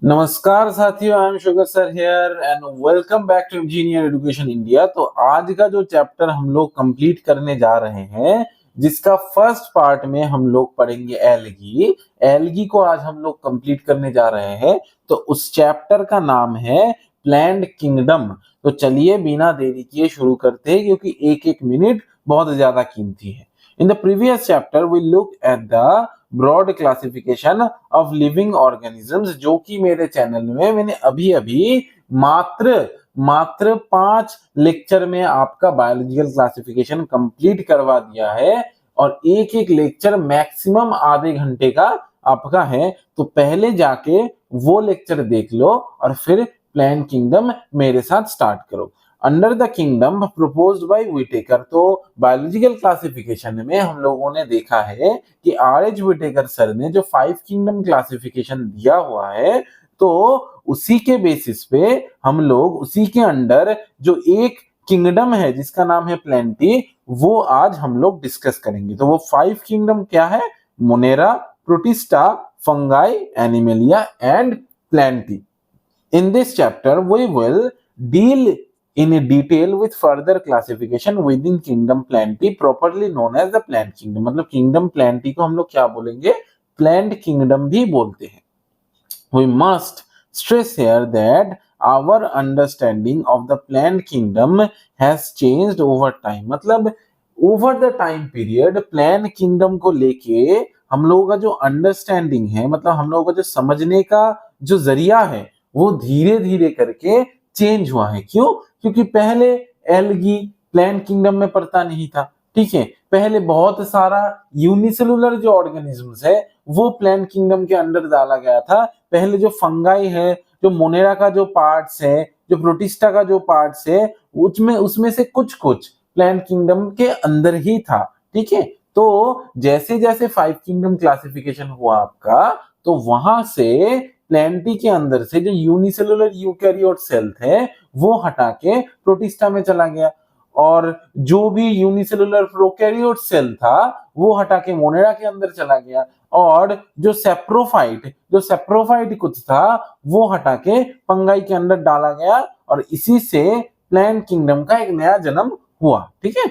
नमस्कार साथियों, I am sugar sir here and welcome back to engineer education India. तो आज का जो चैप्टर हम लोग कंप्लीट करने जा रहे हैं, जिसका फर्स्ट पार्ट में हम लोग पढ़ेंगे एल्गी। एल्गी को आज हम लोग कंप्लीट करने जा रहे हैं। तो उस चैप्टर का नाम है प्लांट किंगडम। तो चलिए बिना देरी किए शुरू करते हैं, क्योंकि एक एक मिनट बहुत ज्यादा कीमती है। In the previous chapter we look at the broad classification of living organisms, जो कि मेरे चैनल में मैंने अभी अभी मात्र मात्र 5 लेक्चर में आपका बायोलॉजिकल क्लासिफिकेशन कंप्लीट करवा दिया है, और एक एक लेक्चर मैक्सिमम आधे घंटे का आपका है। तो पहले जाके वो लेक्चर देख लो और फिर प्लांट किंगडम मेरे साथ स्टार्ट करो। Under the kingdom proposed by Whittaker, तो बायोलॉजिकल क्लासिफिकेशन में हम लोगों ने देखा है कि आर.एच. व्हिटेकर सर ने जो 5 किंगडम क्लासिफिकेशन दिया हुआ है, तो उसी के बेसिस पे हम लोग उसी के अंडर जो एक किंगडम है जिसका नाम है प्लेंटी, वो आज हम लोग डिस्कस करेंगे। तो वो 5 किंगडम क्या है? Monera, protista, fungi, animalia and plenty. In this chapter, we will deal in detail with further classification within kingdom Plantae, properly known as the plant kingdom। मतलब kingdom Plantae को हम लोग क्या बोलेंगे? Plant kingdom भी बोलते हैं। We must stress here that our understanding of the plant kingdom has changed over time। मतलब over the time period plant kingdom को लेके हम लोगों का जो अंडरस्टैंडिंग है, मतलब हम लोगों का जो समझने का जो जरिया है, वो धीरे धीरे करके चेंज हुआ है। क्यों? क्योंकि पहले एल्गी प्लांट किंगडम में पड़ता नहीं था। ठीक है, पहले बहुत सारा यूनिसेलुलर जो ऑर्गेनिजम्स है वो प्लांट किंगडम के अंडर डाला गया था। पहले जो फंगाई है, जो मोनेरा का जो पार्ट्स है, जो प्रोटिस्टा का जो पार्ट्स है, उसमें से कुछ कुछ प्लांट किंगडम के अंदर ही था। ठीक है, तो जैसे जैसे 5 किंगडम क्लासिफिकेशन हुआ आपका, तो वहां से प्लेंटी के अंदर से जो यूनिसेलुलर यूकैरियोट सेल थे वो हटा के प्रोटिस्टा में चला गया, और जो भी यूनिसेलुलर प्रोकैरियोट सेल था वो हटा के मोनेरा के अंदर चला गया, और जो सेप्रोफाइट कुछ था वो हटा के फंगाई के अंदर डाला गया, और इसी से प्लांट किंगडम का एक नया जन्म हुआ। ठीक है,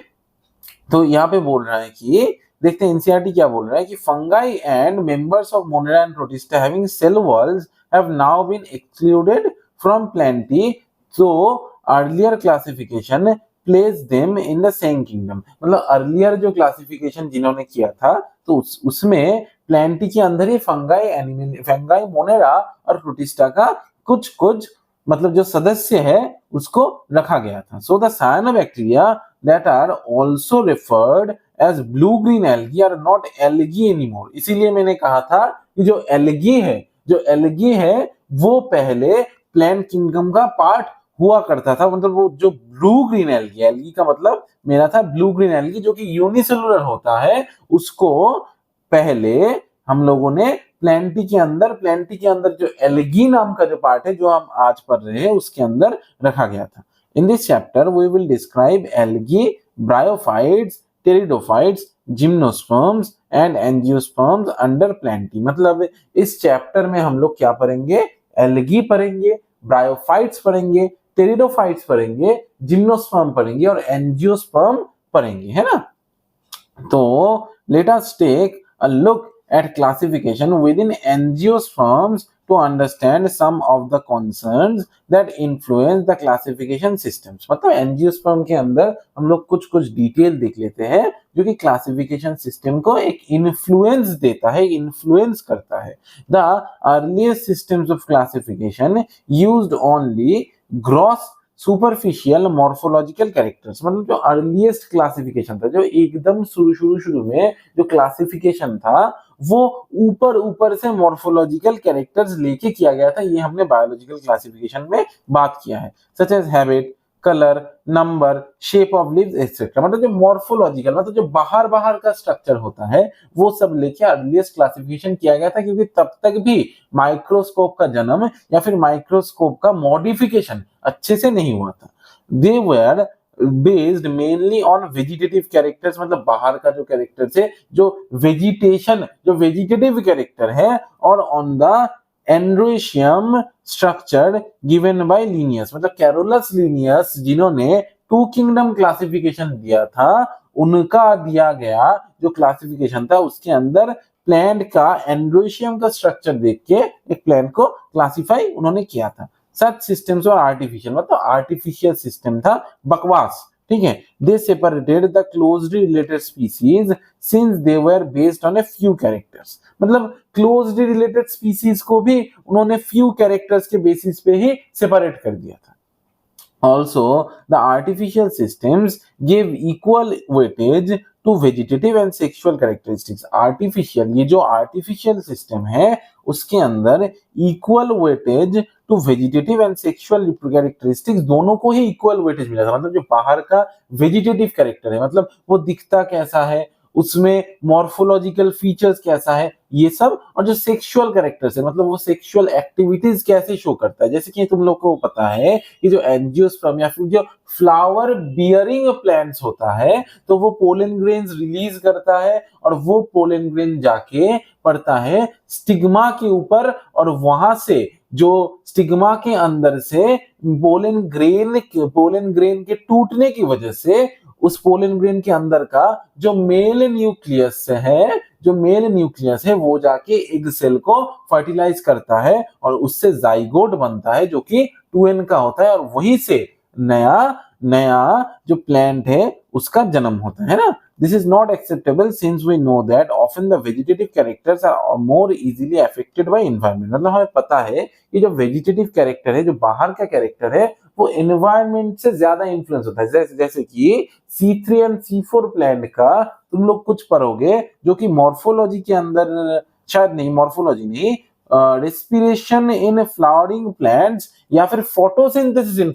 तो यहाँ पे बोल रहा है कि देखते हैं एनसीईआरटी क्या बोल रहा है कि fungi and members of monera and protista having cell walls have now been excluded from plantae, so earlier classification place them in the same kingdom. मतलब अर्लियर जो क्लासिफिकेशन जिन्होंने किया था, तो उसमें प्लेंटी के अंदर ही फंगाई, मोनेरा और प्रोटिस्टा का कुछ कुछ मतलब जो सदस्य है उसको रखा गया था। So the cyanobacteria that are also referred as blue green algae are not algae anymore। इसीलिए मैंने कहा था कि जो एल्गी है वो पहले प्लांट किंगडम का पार्ट हुआ करता था। मतलब वो जो ब्लू ग्रीन एल्गी का मतलब मेरा था ब्लू ग्रीन एल्गी, जो कि यूनिसेलुलर होता है, उसको पहले हम लोगों ने प्लेंटी के अंदर जो एल्गी नाम का जो पार्ट है जो हम आज पढ़ रहे हैं उसके अंदर रखा गया था। In this chapter, we will describe algae, bryophytes, pteridophytes, gymnosperms and angiosperms under Plantae। मतलब इस चैप्टर में हम लोग क्या पढ़ेंगे? एल्गी पढ़ेंगे, ब्रायोफाइट्स पढ़ेंगे, टेरिडोफाइट्स पढ़ेंगे, जिम्नोस्पर्म पढ़ेंगे और एंजियोस्पर्म पढ़ेंगे, है ना? तो let us take a look at classification within angiosperms to understand some of the concerns that influence the classification systems। मतलब एंजियोस्पर्म के अंदर हम लोग कुछ कुछ डिटेल देख लेते हैं जो कि क्लासिफिकेशन सिस्टम को एक इन्फ्लुएंस देता है, इन्फ्लुएंस करता है। The earliest systems of classification used only gross superficial morphological characters. मतलब जो अर्लीस्ट क्लासिफिकेशन था, जो एकदम शुरू में जो क्लासिफिकेशन था, वो ऊपर से मॉर्फोलॉजिकल कैरेक्टर्स लेके किया गया था। ये हमने बायोलॉजिकल क्लासिफिकेशन में बात किया है, such as habit, colour, number, shape of leaves etcetera. मतलब जो मॉर्फोलॉजिकल, मतलब जो बाहर का स्ट्रक्चर होता है, वो सब लेके अर्लीस्ट क्लासिफिकेशन किया गया था, क्योंकि तब तक भी माइक्रोस्कोप का जन्म या फिर माइक्रोस्कोप का मॉडिफिकेशन अच्छे से नहीं हुआ था। They were based mainly on vegetative characters. मतलब बाहर का जो कैरेक्टर है, जो वेजिटेटिव कैरेक्टर है, और on the androecium structure given by Linnaeus, मतलब कैरोलस लिनियस जिन्होंने टू किंगडम क्लासिफिकेशन दिया था, उनका दिया गया जो क्लासिफिकेशन था उसके अंदर प्लांट का एंड्रोशियम का स्ट्रक्चर देख के एक प्लांट को क्लासिफाई उन्होंने किया था। सच सिस्टम्स और आर्टिफिशियल, मतलब आर्टिफिशियल सिस्टम था, बकवास, ठीक है। दे separated the closely related species since they were based on a few characters, मतलब क्लोजली रिलेटेड स्पीसीज को भी उन्होंने फ्यू कैरेक्टर्स के बेसिस पे ही सेपरेट कर दिया था। Also, the artificial systems give equal weightage to vegetative and sexual characteristics. Artificial, ये जो artificial system है उसके अंदर equal weightage to vegetative and sexual characteristics दोनों को ही equal weightage मिला था। मतलब जो बाहर का vegetative character है, मतलब वो दिखता कैसा है, उसमें मॉर्फोलॉजिकल फीचर्स कैसा है, ये सब, और जो सेक्सुअल कैरेक्टर्स है, मतलब वो सेक्सुअल एक्टिविटीज कैसे शो करता है। जैसे कि तुम लोग को पता है कि जो एंजियोस्पर्म या फिर जो फ्लावर बियरिंग प्लांट्स होता है, तो वो पोलन ग्रेन्स रिलीज करता है और वो पोलन ग्रेन जाके पड़ता है स्टिग्मा के ऊपर, और वहां से जो स्टिग्मा के अंदर से पोलन ग्रेन के टूटने की वजह से उस पोलन ग्रेन के अंदर का जो मेल न्यूक्लियस है वो जाके एग सेल को फर्टिलाइज करता है और उससे जाइगोट बनता है जो कि 2n का होता है, और वहीं से नया जो प्लांट है उसका जन्म होता है ना। This is not acceptable since we know that often the vegetative characters are more easily affected by environment। मतलब हमें पता है कि जो वेजिटेटिव कैरेक्टर है, जो बाहर का कैरेक्टर है, वो एनवायरनमेंट से ज्यादा इन्फ्लुएंस होता है। जैसे कि C3 और C4 प्लांट का तुम लोग कुछ पढ़ोगे जो कि मॉर्फोलॉजी के अंदर, शायद नहीं, मॉर्फोलॉजी नहीं, रेस्पिरेशन इन फ्लावरिंग प्लांट्स या फिर फोटोसिंथेसिस इन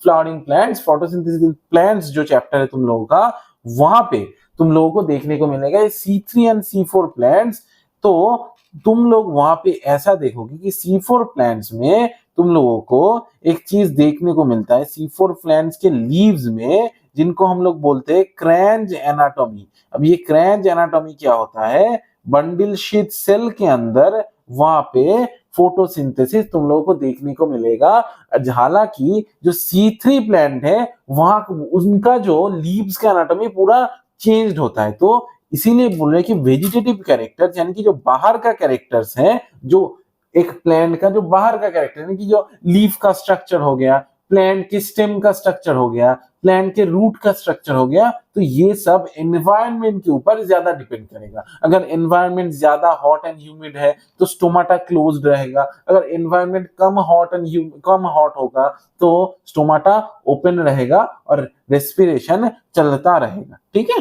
फ्लावरिंग प्लांट्स जो चैप्टर है तुम लोगों का, वहां पे तुम लोगों को देखने को मिलेगा C3 एंड C4 प्लांट्स। तो तुम लोग वहां पे ऐसा देखोगे कि C4 प्लांट्स में तुम लोगों को एक चीज देखने को मिलता है, C4 प्लांट्स के लीव्स में, जिनको हम लोग बोलते हैं क्रैंच एनाटॉमी। अब ये क्रैंच एनाटॉमी क्या होता है, बंडल शीथ सेल के अंदर वहां पे फोटोसिंथेसिस तुम लोगों को देखने को मिलेगा। हालांकि जो C3 प्लांट है वहां उनका जो लीव्स का एनाटॉमी पूरा चेंज्ड होता है। तो इसीलिए बोल रहे हैं कि वेजिटेटिव कैरेक्टर्स, यानी कि जो बाहर का कैरेक्टर्स है, जो एक प्लांट का जो बाहर का कैरेक्टर, यानी कि जो लीफ का स्ट्रक्चर हो गया, प्लांट के स्टेम का स्ट्रक्चर हो गया, प्लांट के रूट का स्ट्रक्चर हो गया, तो ये सब एनवायरनमेंट के ऊपर ज्यादा डिपेंड करेगा। अगर एनवायरनमेंट ज्यादा हॉट एंड ह्यूमिड है तो स्टोमाटा क्लोज्ड रहेगा, अगर एनवायरनमेंट कम हॉट होगा तो स्टोमाटा ओपन रहेगा और रेस्पिरेशन चलता रहेगा, ठीक है,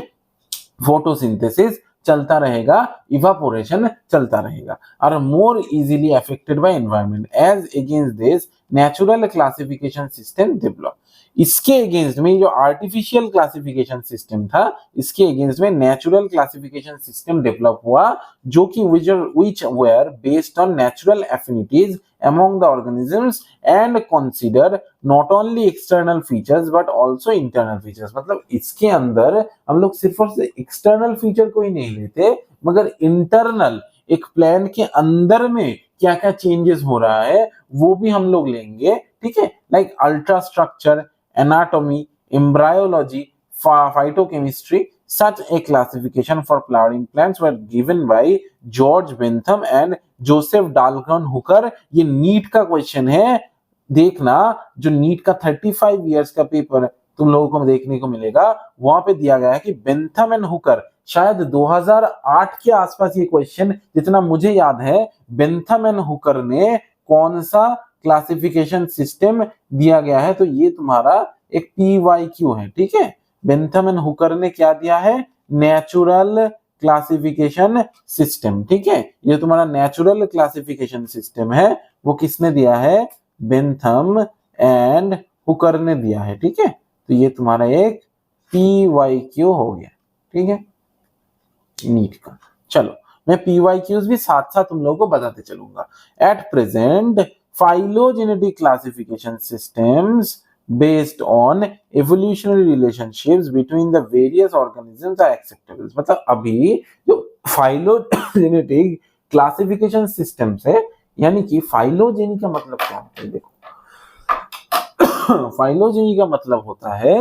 फोटोसिंथेसिस चलता रहेगा, इवापोरेशन चलता रहेगा, are more easily affected by environment as against this natural classification system develop. इसके अगेंस्ट में जो आर्टिफिशियल क्लासिफिकेशन सिस्टम था, इसके अगेंस्ट में नेचुरल क्लासिफिकेशन सिस्टम डेवलप हुआ, जो कि which were based on natural affinities among the organisms and consider not only external features but also internal features। मतलब इसके अंदर हम लोग सिर्फ और सिर्फ एक्सटर्नल फीचर को ही नहीं लेते, मगर इंटरनल, एक प्लांट के अंदर में क्या क्या चेंजेस हो रहा है वो भी हम लोग लेंगे, ठीक है, like ultra structure, anatomy, embryology, phytochemistry। Such a classification for flowering plants were given by George Bentham and Joseph Dalton Hooker। ये नीट का क्वेश्चन है, देखना, जो नीट का 35 इयर्स का पेपर तुम लोगों को देखने को मिलेगा, वहां पे दिया गया है कि बेंथम एंड हुकर, शायद 2008 के आसपास ये क्वेश्चन, जितना मुझे याद है, बेंथम एंड हुकर ने कौन सा क्लासिफिकेशन सिस्टम दिया गया है, तो ये तुम्हारा एक PYQ है, ठीक है। बेंथम एंड हुकर ने क्या दिया है, नेचुरल क्लासिफिकेशन सिस्टम, ठीक है, ये तुम्हारा नेचुरल क्लासिफिकेशन सिस्टम है, वो किसने दिया है, बेंथम एंड हुकर ने दिया है, ठीक है। तो ये तुम्हारा एक PYQ हो गया, ठीक है, नीट का। चलो मैं PYQs भी साथ साथ तुम लोगों को बताते चलूंगा। At present phylogenetic classification systems based on evolutionary relationships between the various organisms are acceptable। मतलब अभी जो phylogenetic क्लासिफिकेशन सिस्टम से, यानी कि फाइलोजेनी का मतलब क्या होता है? देखो फाइलोजेनी का मतलब होता है,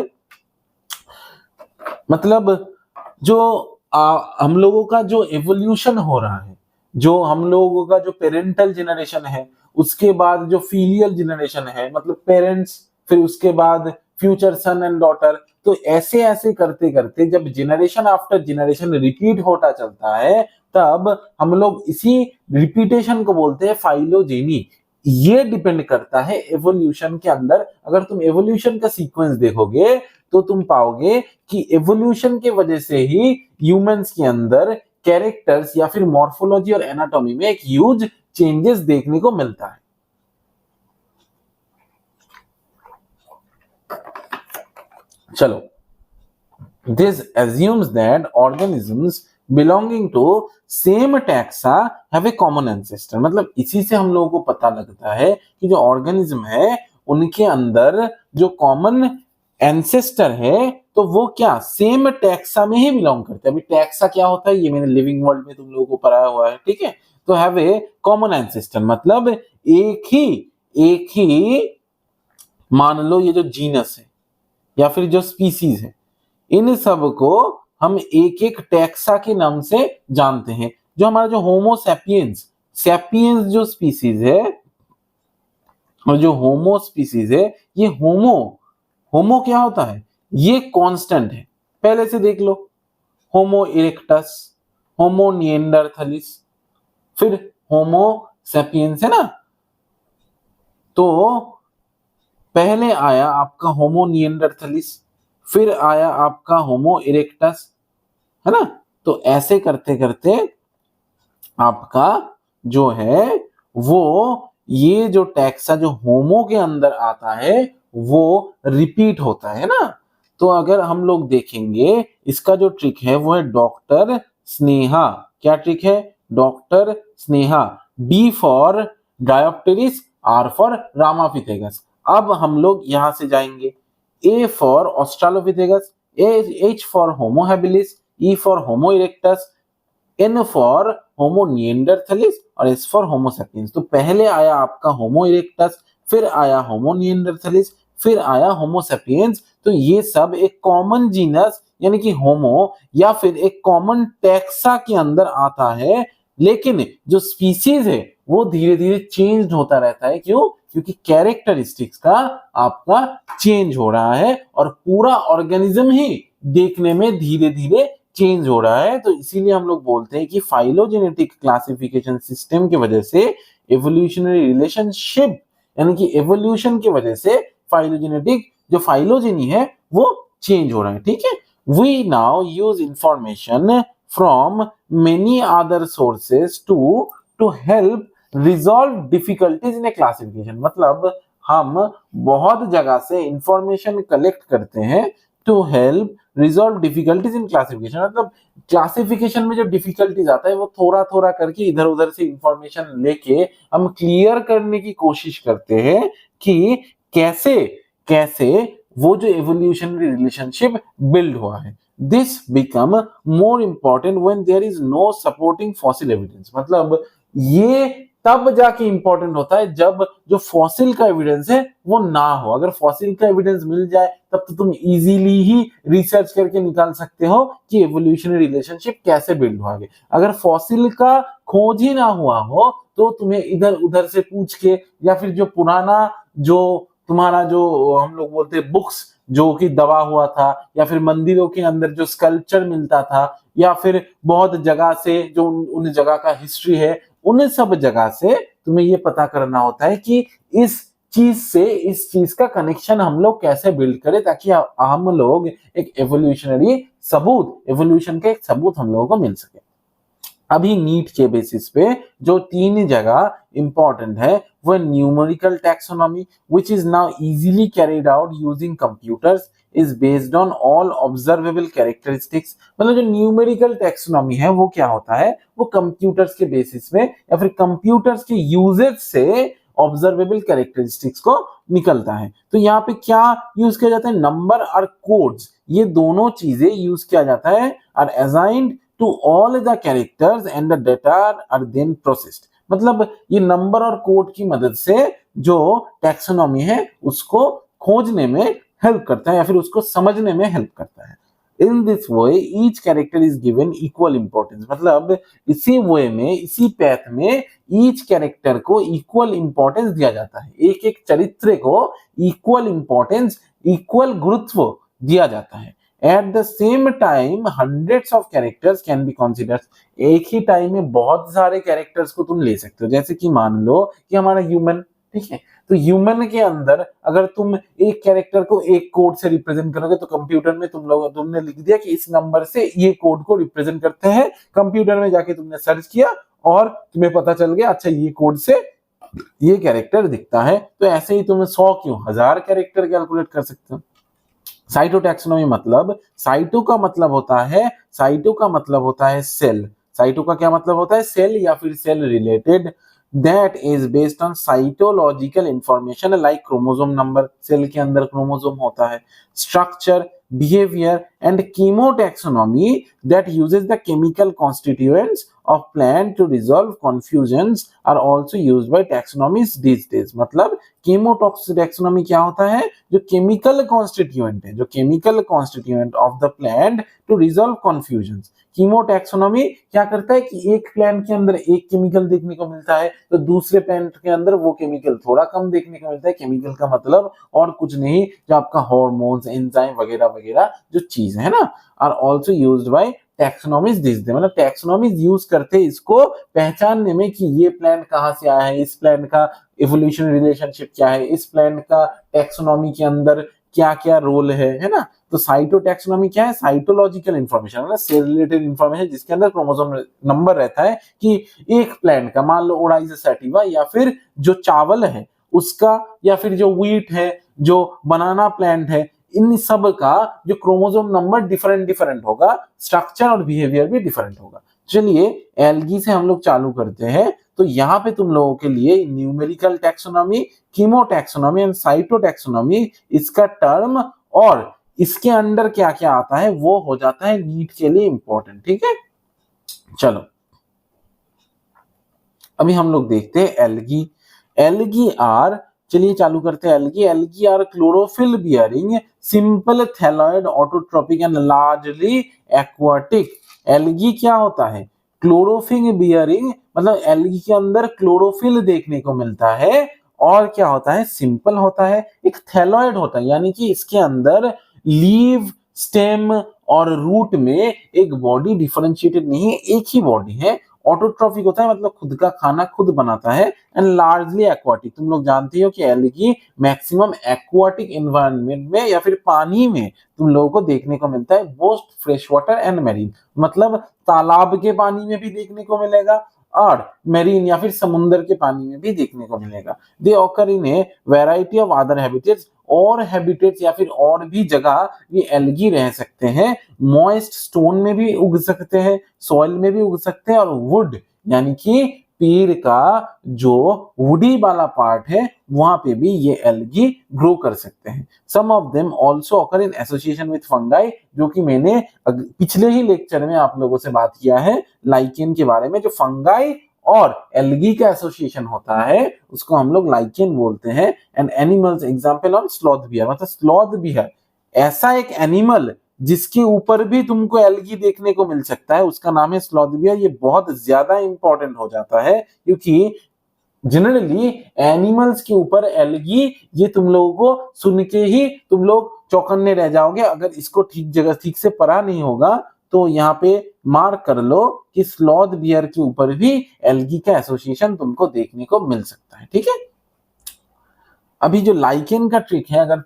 मतलब जो हम लोगों का जो एवोल्यूशन हो रहा है, जो हम लोगों का जो पेरेंटल जनरेशन है, उसके बाद जो फीलियल जनरेशन है, मतलब पेरेंट्स, फिर उसके बाद फ्यूचर सन एंड डॉटर, तो ऐसे ऐसे करते करते जब जनरेशन आफ्टर जनरेशन रिपीट होता चलता है, तब हम लोग इसी रिपीटेशन को बोलते हैं फाइलोजेनी। ये डिपेंड करता है एवोल्यूशन के अंदर। अगर तुम एवोल्यूशन का सीक्वेंस देखोगे तो तुम पाओगे कि एवोल्यूशन के वजह से ही ह्यूमंस के अंदर कैरेक्टर्स या फिर मॉर्फोलॉजी और एनाटॉमी में एक ह्यूज चेंजेस देखने को मिलता है। चलो, this assumes that organisms belonging to same taxa have a common ancestor। मतलब इसी से हम लोगों को पता लगता है कि जो ऑर्गेनिज्म है उनके अंदर जो कॉमन एंसेस्टर है, तो वो क्या सेम टैक्सा में ही बिलोंग करते हैं। अभी टैक्सा क्या होता है ये मैंने लिविंग वर्ल्ड में तुम लोगों को पढ़ाया हुआ है, ठीक है। तो हैव ए कॉमन एंसेस्टर, मतलब एक ही मान लो ये जो जीनस है या फिर जो स्पीसीज है, इन सब को हम एक एक टैक्सा के नाम से जानते हैं। जो हमारा जो होमो सैपियंस जो स्पीसीज है, और जो होमो स्पीसीज है, ये होमो क्या होता है? ये कांस्टेंट है, पहले से देख लो। होमो इरेक्टस, होमो निएंडरथैलिस, फिर होमो सैपियंस, है ना। तो पहले आया आपका होमो निएंडरथैलिस, फिर आया आपका होमो इरेक्टस, है ना। तो ऐसे करते करते आपका जो है वो ये जो टैक्सा जो होमो के अंदर आता है वो रिपीट होता है ना। तो अगर हम लोग देखेंगे इसका जो ट्रिक है वो है डॉक्टर स्नेहा। क्या ट्रिक है? Doctor Sneha. D for Dryopteris, R for Ramapithecus. अब हम लोग यहां से जाएंगे, A for Australopithecus, H for Homo habilis, E for Homo erectus, N for Homo neanderthalensis और एस फॉर होमो सैपियंस। तो पहले आया आपका होमो इरेक्टस, फिर आया होमो निएंडरथैलिस, फिर आया होमो सैपियंस। तो ये सब एक कॉमन जीनस यानी कि होमो या फिर एक कॉमन टैक्सा के अंदर आता है, लेकिन जो स्पीसीज है वो धीरे धीरे चेंज होता रहता है। क्यों? क्योंकि कैरेक्टरिस्टिक्स का आपका चेंज हो रहा है और पूरा ऑर्गेनिज्म ही देखने में धीरे धीरे चेंज हो रहा है। तो इसीलिए हम लोग बोलते हैं कि फाइलोजेनेटिक क्लासिफिकेशन सिस्टम की वजह से एवोल्यूशनरी रिलेशनशिप, यानी कि एवोल्यूशन की वजह से फाइलोजेनेटिक जो फाइलोजेनी है वो चेंज हो रहा है, ठीक है। We now use information from many other sources to help resolve difficulties in a classification. मतलब हम बहुत जगह से इंफॉर्मेशन कलेक्ट करते हैं to help resolve difficulties in classification. मतलब क्लासिफिकेशन में जो डिफिकल्टीज आता है वो थोड़ा थोड़ा करके इधर उधर से इंफॉर्मेशन लेके हम क्लियर करने की कोशिश करते हैं कि कैसे कैसे वो जो एवोल्यूशनरी रिलेशनशिप बिल्ड हुआ है। This become more important when there is no supporting fossil evidence. मतलब ये तब जाके इंपॉर्टेंट होता है जब जो फॉसिल का एविडेंस है वो ना हो। अगर फॉसिल का एविडेंस मिल जाए तब तो तुम इजीली ही रिसर्च करके निकाल सकते हो कि एवोल्यूशनरी रिलेशनशिप कैसे बिल्ड हुआ है। अगर फॉसिल का खोज ही ना हुआ हो तो तुम्हें इधर उधर से पूछ के या फिर जो पुराना जो तुम्हारा जो हम लोग बोलते हैं बुक्स जो कि दबा हुआ था, या फिर मंदिरों के अंदर जो स्कल्पचर मिलता था, या फिर बहुत जगह से जो उन जगह का हिस्ट्री है, उन सब जगह से तुम्हें ये पता करना होता है कि इस चीज से इस चीज का कनेक्शन हम लोग कैसे बिल्ड करें, ताकि हम लोग एक एवोल्यूशनरी सबूत, एवोल्यूशन के एक सबूत हम लोगों को मिल सके। अभी नीट के बेसिस पे जो 3 जगह इंपॉर्टेंट है वो numerical taxonomy which is now easily carried out using computers, is based on all observable characteristics. मतलब जो न्यूमेरिकल टैक्सोनॉमी है वो क्या होता है, वो कंप्यूटर्स के बेसिस में या फिर कंप्यूटर्स के यूजेज से ऑब्जर्वेबल कैरेक्टरिस्टिक्स को निकलता है। तो यहाँ पे क्या यूज किया जाता है, नंबर और कोड्स, ये दोनों चीजें यूज किया जाता है, और assigned to all the characters and the data are then processed. मतलब ये नंबर और कोड की मदद से जो टैक्सोनॉमी है उसको खोजने में हेल्प करता है या फिर उसको समझने में हेल्प करता है। In this way each character is given equal importance. मतलब इसी वे में, इसी पैथ में ईच कैरेक्टर को इक्वल इंपॉर्टेंस दिया जाता है। एक एक चरित्र को इक्वल इंपॉर्टेंस, इक्वल गुरुत्व दिया जाता है। At the same time hundreds of characters can be considered. एक ही टाइम में बहुत सारे कैरेक्टर्स को तुम ले सकते हो। जैसे कि मान लो कि हमारा ह्यूमन, ठीक है, तो ह्यूमन के अंदर अगर तुम एक कैरेक्टर को एक कोड से रिप्रेजेंट करोगे तो कंप्यूटर में तुमने लिख दिया कि इस नंबर से ये कोड को रिप्रेजेंट करते हैं। कंप्यूटर में जाके तुमने सर्च किया और तुम्हें पता चल गया अच्छा ये कोड से ये कैरेक्टर दिखता है। तो ऐसे ही तुम्हें 100 क्यों 1000 कैरेक्टर कैलकुलेट कर सकते हो। साइटोटैक्सोनॉमी मतलब, साइटो का मतलब होता है सेल। साइटो का क्या मतलब होता है? सेल या फिर cell related. That is based on cytological information like chromosome number, cell के अंदर क्रोमोसोम होता है, structure, behavior, and chemotaxonomy that uses the chemical constituents of plant to resolve confusions are also used by taxonomists these days। मतलब chemotaxonomy क्या होता है? जो chemical constituent है, जो chemical constituent of the plant to resolve confusions। कीमोटैक्सोनॉमी क्या करता है कि एक प्लांट के अंदर एक केमिकल देखने को मिलता है तो दूसरे प्लांट के अंदर वो केमिकल थोड़ा कम देखने को मिलता है। केमिकल का मतलब और कुछ नहीं, जो आपका हार्मोन्स, एंजाइम वगैरह वगैरह जो चीज है ना, are also used by taxonomist this day. मतलब टैक्सोनॉमिस्ट यूज करते हैं इसको पहचानने में कि ये प्लांट कहाँ से आया है, इस प्लांट का इवोल्यूशन रिलेशनशिप क्या है, इस प्लांट का टैक्सोनॉमी के अंदर क्या क्या रोल है ना। तो साइटोटैक्सोनॉमी क्या है? साइटोलॉजिकल इंफॉर्मेशन, मतलब सेल रिलेटेड इंफॉर्मेशन जिसके अंदर क्रोमोसोम नंबर रहता है कि एक प्लांट का, मान लो ओडाइजा सैटिवा, या फिर जो चावल है उसका, या फिर जो व्हीट है, जो बनाना प्लांट है, इन सब का जो क्रोमोसोम नंबर डिफरेंट डिफरेंट होगा, स्ट्रक्चर और बिहेवियर भी डिफरेंट होगा। चलिए एल्गी से हम लोग चालू करते हैं। तो यहाँ पे तुम लोगों के लिए न्यूमेरिकल टैक्सोनॉमी, कीमोटैक्सोनॉमी एंड साइटोटैक्सोनॉमी, इसका टर्म और इसके अंडर क्या क्या आता है वो हो जाता है नीट के लिए इंपॉर्टेंट। ठीक है, चलो अभी हम लोग देखते हैं एल्गी। एल्गी आर, चलिए चालू करते हैं algae. Algae are chlorophyll bearing simple thalloid autotrophic and largely aquatic. Algae क्या होता है? क्लोरोफिल बियरिंग, मतलब एल्गी के अंदर क्लोरोफिल देखने को मिलता है, और क्या होता है? सिंपल होता है, एक थैलॉइड होता है, यानी कि इसके अंदर लीव, स्टेम और रूट में एक बॉडी डिफरेंशिएटेड नहीं है, एक ही बॉडी है। ऑटोट्रॉफिक होता है, मतलब खुद का खाना खुद बनाता है। एंड लार्जली एक्वाटिक, तुम लोग जानते हो कि एल्गी मैक्सिमम एक्वाटिक एनवायरनमेंट में या फिर पानी में तुम लोगों को देखने को मिलता है, both fresh water and marine, मतलब तालाब के पानी में भी देखने को मिलेगा और मैरीन या फिर समुद्र के पानी में भी देखने को मिलेगा। They occur in a variety of other habitats, और हैबिटेट्स या फिर और भी जगह ये एल्गी रह सकते हैं। मॉइस्ट स्टोन में भी उग सकते हैं, सॉइल में भी उग सकते हैं, और वुड यानी कि पेड़ का जो वुडी वाला पार्ट है वहां पे भी ये एल्गी ग्रो कर सकते हैं। Some of them also occur in association with fungi, जो कि मैंने पिछले ही लेक्चर में आप लोगों से बात किया है लाइकेन के बारे में। जो फंगाई और एल्गी का एसोसिएशन होता है उसको हम लोग लाइकेन बोलते हैं। And animals example on sloth bear, मतलब स्लॉथ बियर ऐसा एक एनिमल जिसके ऊपर भी तुमको एल्गी देखने को मिल सकता है, उसका नाम है स्लॉथ बियर। ये बहुत ज्यादा इंपॉर्टेंट हो जाता है क्योंकि जनरली एनिमल्स के ऊपर एल्गी, ये तुम लोगों को सुन के ही तुम लोग चौकन्ने रह जाओगे। अगर इसको ठीक जगह ठीक से पढ़ा नहीं होगा तो यहाँ पे मार्क कर लो कि स्लॉथ बियर के ऊपर भी एल्गी का एसोसिएशन तुमको देखने को मिल सकता है। ठीक है, अभी जो लाइकेन का ट्रिक है, अगर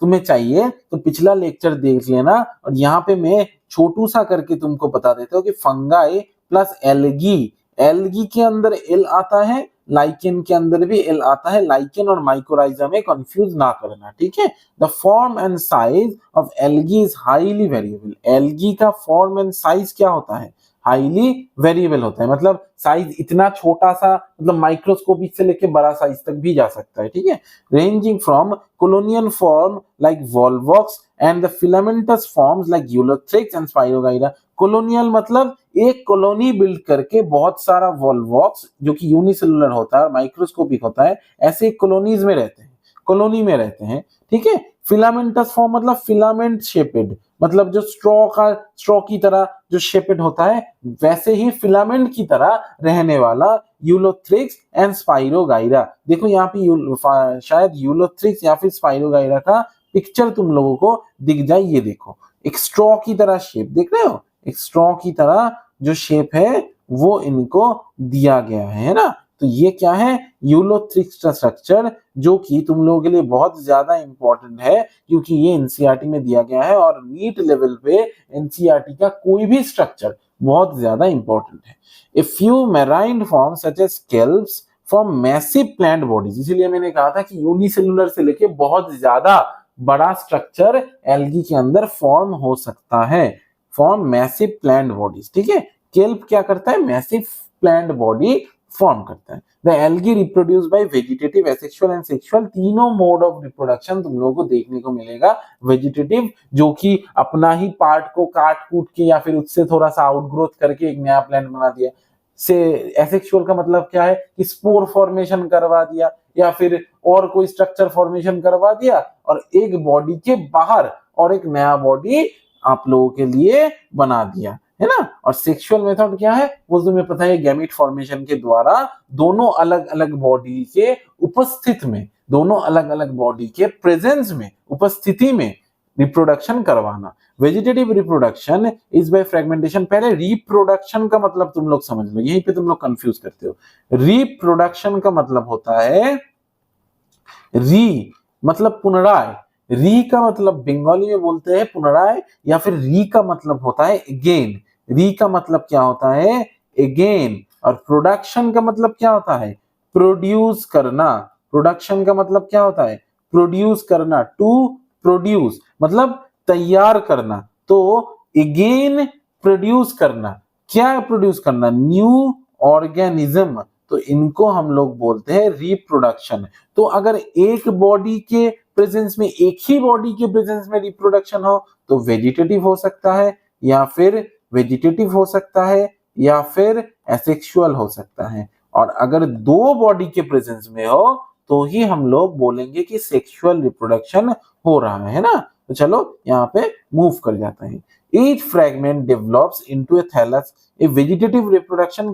तुम्हें चाहिए तो पिछला लेक्चर देख लेना, और यहाँ पे मैं छोटू सा करके तुमको बता देता हूँ कि फंगाई प्लस एल्गी, एल्गी के अंदर एल आता है, लाइकेन के अंदर भी एल आता है। लाइकेन और माइकोराइजा में कंफ्यूज ना करना, ठीक है। The form and size of algae is highly variable. Algae का फॉर्म एंड साइज क्या होता है? हाईली वेरिएबल होता है, मतलब साइज इतना छोटा सा, मतलब माइक्रोस्कोपिक से लेके बड़ा साइज तक भी जा सकता है। ठीक है, ranging from colonial form like volvox and the filamentous forms like Eulothrix and Spirogyra। Colonial मतलब एक कॉलोनी बिल्ड करके बहुत सारा वॉल्वॉक्स जो कि यूनिसेलुलर होता है और माइक्रोस्कोपिक होता है, ऐसे कॉलोनीज में रहते हैं, कॉलोनी में रहते हैं, ठीक है। फिलामेंटस फॉर्म मतलब फिलामेंट शेपेड, मतलब जो स्ट्रॉ की तरह जो शेपेड होता है वैसे ही फिलामेंट की तरह रहने वाला यूलोथ्रिक्स एंड स्पाइरोगाइरा। देखो यहाँ पे शायद यूलोथ्रिक्स या फिर स्पाइरोगाइरा का पिक्चर तुम लोगों को दिख जाए, ये देखो एक स्ट्रॉ की तरह शेप देख रहे हो, एक स्ट्रॉ की तरह जो शेप है वो इनको दिया गया है ना। तो ये क्या है, यूलोथ्रिक्स स्ट्रक्चर, जो कि तुम लोगों के लिए बहुत ज्यादा इंपॉर्टेंट है क्योंकि ये एनसीईआरटी में दिया गया है और नीट लेवल पे एनसीईआरटी का कोई भी स्ट्रक्चर बहुत ज्यादा इंपॉर्टेंट है। A few marine form such as kelps from massive plant bodies, इसीलिए मैंने कहा था कि यूनिसेलुलर से लेके बहुत ज्यादा बड़ा स्ट्रक्चर एल्गी के अंदर फॉर्म हो सकता है, फॉर्म मैसिव प्लांट बॉडीज, ठीक है। केल्प क्या करता है, मैसिव प्लांट बॉडी फॉर्म करता है। The algae reproduce by vegetative, asexual and sexual, तीनों मोड ऑफ रिप्रोडक्शन तुम लोगों को देखने को मिलेगा। वेजिटेटिव जो कि अपना ही पार्ट को काट कूट के या फिर उससे थोड़ा सा आउटग्रोथ करके एक नया प्लांट बना दिया, से एसेक्सुअल का मतलब क्या है कि स्पोर फॉर्मेशन करवा दिया या फिर और कोई स्ट्रक्चर फॉर्मेशन करवा दिया और एक बॉडी के बाहर और एक नया बॉडी आप लोगों के लिए बना दिया, है ना। और सेक्सुअल मेथड क्या है, वो तुम्हें पता है, गैमीट फॉर्मेशन के द्वारा दोनों अलग अलग बॉडी के उपस्थित में, दोनों अलग अलग बॉडी के प्रेजेंस में, उपस्थिति में रिप्रोडक्शन करवाना। Vegetative reproduction is bye fragmentation. पहले रिप्रोडक्शन का मतलब तुम लोग समझ लो, यहीं पे तुम लोग कंफ्यूज करते हो। रिप्रोडक्शन का मतलब होता है, री मतलब पुनराय, री का मतलब बंगाली में बोलते हैं पुनराय, या फिर री का मतलब होता है अगेन। री का मतलब क्या होता है, अगेन। और प्रोडक्शन का मतलब क्या होता है, प्रोड्यूस करना। प्रोडक्शन का मतलब क्या होता है, प्रोड्यूस करना। टू प्रोड्यूस मतलब तैयार करना, तो अगेन प्रोड्यूस करना। क्या प्रोड्यूस करना, न्यू ऑर्गेनिज्म, तो इनको हम लोग बोलते हैं रिप्रोडक्शन। तो अगर एक बॉडी के प्रेजेंस में, एक ही बॉडी के प्रेजेंस में रिप्रोडक्शन हो तो वेजिटेटिव हो सकता है, या फिर वेजिटेटिव हो सकता है, या फिर एसेक्सुअल हो सकता है। और अगर दो बॉडी के प्रेजेंस में हो तो ही हम लोग बोलेंगे कि सेक्सुअल रिप्रोडक्शन हो रहा है ना। तो चलो यहाँ पे मूव कर जाते हैं। ईच फ्रेगमेंट डेवलप्स इनटू ए थैलस। ए वेजिटेटिव रिप्रोडक्शन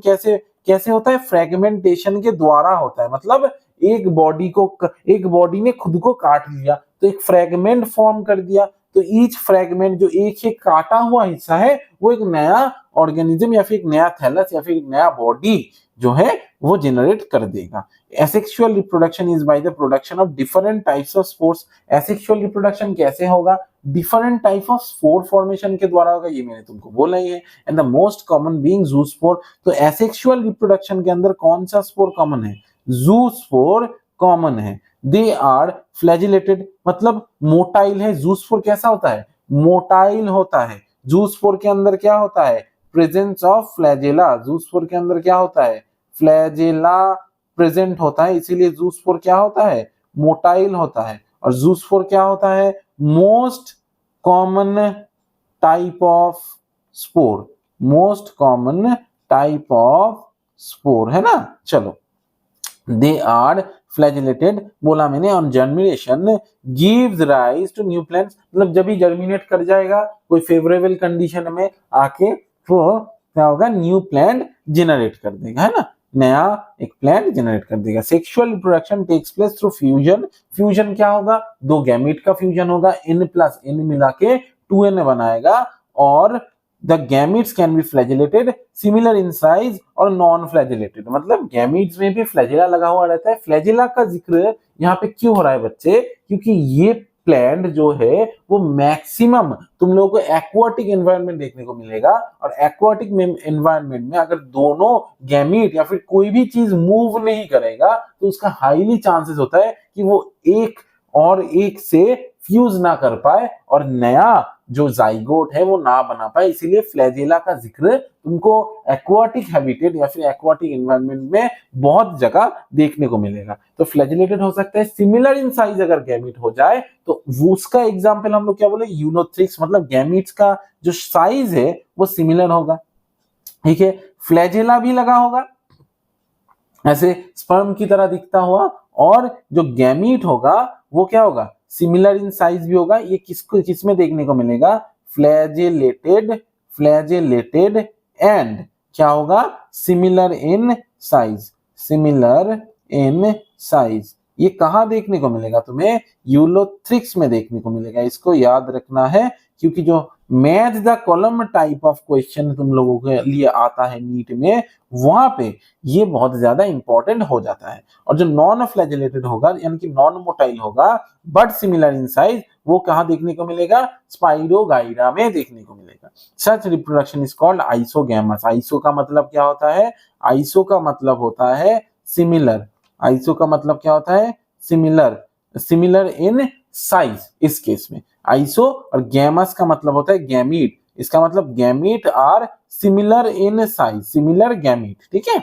कैसे होता है, फ्रेगमेंटेशन के द्वारा होता है। मतलब एक बॉडी ने खुद को काट लिया तो एक फ्रेगमेंट फॉर्म कर दिया, तो ईच फ्रेगमेंट जो एक काटा हुआ हिस्सा है वो एक नया ऑर्गेनिज्म या फिर एक नया थैलस या फिर एक नया बॉडी जो है वो जनरेट कर देगा। Asexual reproduction is by the production of different types of spores. Asexual reproduction कैसे होगा, different type of spore formation के द्वारा होगा, ये मैंने तुमको बोला ही है। And the most common being zoospore. तो एसेक्सुअल रिप्रोडक्शन के अंदर कौन सा स्पोर कॉमन है, ज़ूस्पोर कॉमन है। दे आर फ्लैजिलेटेड मतलब मोटाइल है। ज़ूस्पोर कैसा होता है, मोटाइल होता है। ज़ूस्पोर के अंदर क्या होता है, प्रेजेंस ऑफ फ्लैजेला। ज़ूस्पोर के अंदर क्या होता है, फ्लैजेला प्रेजेंट होता है, इसीलिए ज़ूस्पोर क्या होता है, मोटाइल होता है। और ज़ूस्पोर क्या होता है, most common type of spore, most common type of spore, है ना। चलो, दे आर फ्लैजिलेटेड बोला मैंने। On germination gives rise to new plants, मतलब जब ही जर्मिनेट कर जाएगा कोई फेवरेबल कंडीशन में आके तो क्या होगा, न्यू प्लांट जनरेट कर देगा, है ना, नया एक प्लांट जनरेट कर देगा। Sexual reproduction takes place through fusion. Fusion क्या होगा, दो गैमीट का फ्यूजन होगा, n प्लस n मिला के 2n बनाएगा। और the gametes can be flagellated, similar in size और नॉन फ्लैजिलेटेड, मतलब गैमीट्स में भी फ्लैजिला लगा हुआ रहता है। फ्लैजिला का जिक्र यहाँ पे क्यों हो रहा है बच्चे, क्योंकि ये प्लांट जो है वो मैक्सिमम तुम लोगों को एक्वाटिक एनवायरनमेंट देखने को मिलेगा। और एक्वाटिक एनवायरनमेंट में अगर दोनों गैमीट या फिर कोई भी चीज मूव नहीं करेगा तो उसका हाईली चांसेस होता है कि वो एक और एक से फ्यूज ना कर पाए और नया जो जाइगोट है वो ना बना पाए, इसीलिए फ्लैजेला का जिक्र तुमको एक्वाटिक हैबिटेट या फिर एक्वाटिक एनवायरनमेंट में बहुत जगह देखने को मिलेगा। तो फ्लैजिलेटेड हो सकता है, सिमिलर इन साइज अगर गैमीट हो जाए तो उसका एग्जाम्पल हम लोग क्या बोले, यूलोथ्रिक्स, मतलब गैमीट्स का जो साइज है वो सिमिलर होगा। ठीक है, फ्लैजेला भी लगा होगा ऐसे स्पर्म की तरह दिखता हुआ, और जो गैमीट होगा वो क्या होगा, सिमिलर इन साइज भी होगा। ये किस में देखने को मिलेगा, फ्लैजेलेटेड, फ्लैजेलेटेड एंड क्या होगा, similar in size, similar in size. ये कहां देखने को मिलेगा तुम्हें, यूलोथ्रिक्स में देखने को मिलेगा। इसको याद रखना है, क्योंकि जो match the column type of question तुम लोगों के लिए आता है नीट में, वहां पे ये बहुत ज्यादा इंपॉर्टेंट हो जाता है। और जो नॉन फ्लैजिलेटेड होगा यानी कि नॉन मोटाइल होगा बट सिमिलर इन साइज, वो कहां देखने को मिलेगा, स्पाइरोगाइरा में देखने को मिलेगा। Such reproduction is called isogamous. Iso का मतलब क्या होता है, आइसो का मतलब होता है सिमिलर, आइसो का मतलब क्या होता है, सिमिलर, सिमिलर इन साइज। इस केस में आइसो, और गैमस का मतलब होता है गैमीट, इसका मतलब gamete are similar in size, similar gamete. ठीक है,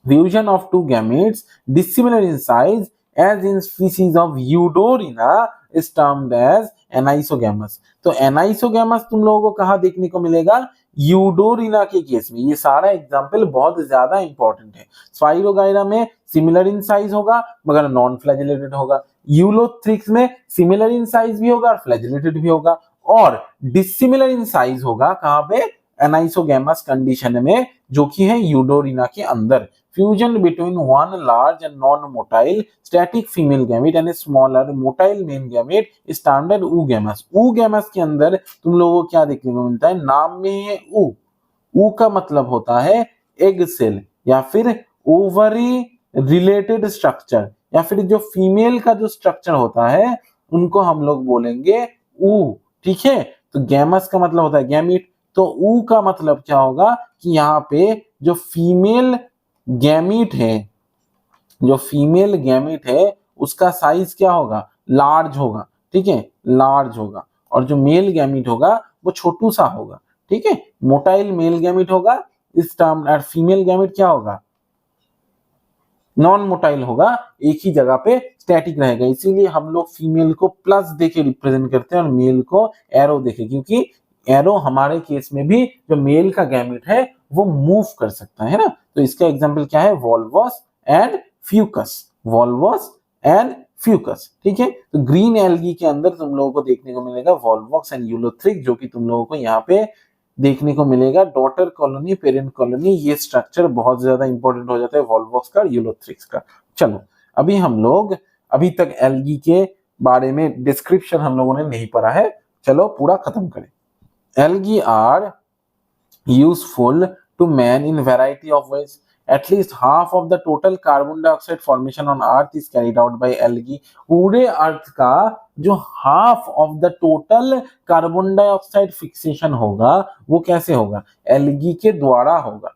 fusion of two gametes dissimilar in size as in species of Eudorina is termed as anisogamous। तो एनाइसोगैमस तुम लोगों को कहां देखने को मिलेगा, यूडोरिना के केस में। ये सारा एग्जाम्पल बहुत ज्यादा इंपॉर्टेंट है। स्पाइरोगाइरा में सिमिलर इन साइज होगा मगर नॉन फ्लैजिलेटेड होगा, यूलोथ्रिक्स में सिमिलर इन साइज भी होगा और फ्लैजिलेटेड भी होगा, और डिसिमिलर इन साइज होगा कहां पे, एनाइसोगैमस कंडीशन में, जो कि है यूडोरिना के अंदर। Fusion between one large and non-motile static female gamete and a smaller motile main gamete is termed oogamous। oogamous के अंदर तुम लोगों को क्या देखने को मिलता है, नाम में है ऊ, ऊ का मतलब होता है एग सेल या फिर ओवरी रिलेटेड स्ट्रक्चर, या फिर जो फीमेल का जो स्ट्रक्चर होता है उनको हम लोग बोलेंगे ऊ। ठीक है, तो गैमस का मतलब होता है गैमीट, तो ऊ का मतलब क्या होगा कि यहाँ पे जो फीमेल गैमीट है, जो फीमेल गैमीट है उसका साइज क्या होगा, लार्ज होगा। ठीक है, लार्ज होगा, और जो मेल गैमीट होगा वो छोटू सा होगा। ठीक है, मोटाइल मेल गैमीट होगा इस टर्म, और फीमेल गैमीट क्या होगा, नॉन मोटाइल होगा, एक ही जगह पे स्टैटिक रहेगा। इसीलिए हम लोग फीमेल को प्लस देके रिप्रेजेंट करते हैं और मेल को एरो देके, क्योंकि एरो हमारे केस में भी जो मेल का गैमेट है वो मूव कर सकता है ना। तो इसका एग्जांपल क्या है, वॉल्वस एंड फ्यूकस, वॉल्वस एंड फ्यूकस। ठीक है, तो ग्रीन एल्गी के अंदर तुम लोगों को देखने को मिलेगा वॉल्वॉक्स एंड यूलोथ्रिक, जो कि तुम लोगों को यहाँ पे देखने को मिलेगा। डॉटर कॉलोनी, पेरेंट कॉलोनी, ये स्ट्रक्चर बहुत ज्यादा इंपॉर्टेंट हो जाता है वॉल्वॉक्स का, यूलोथ्रिक्स का। चलो अभी हम लोग अभी तक एल्गी के बारे में डिस्क्रिप्शन हम लोगों ने नहीं पढ़ा है, चलो पूरा खत्म करें। Algae are useful to man in variety of ways. At least half of the total carbon dioxide formation on Earth is carried out by algae। पूरे अर्थ का जो half of the total carbon dioxide fixation होगा वो कैसे होगा, algae के द्वारा होगा।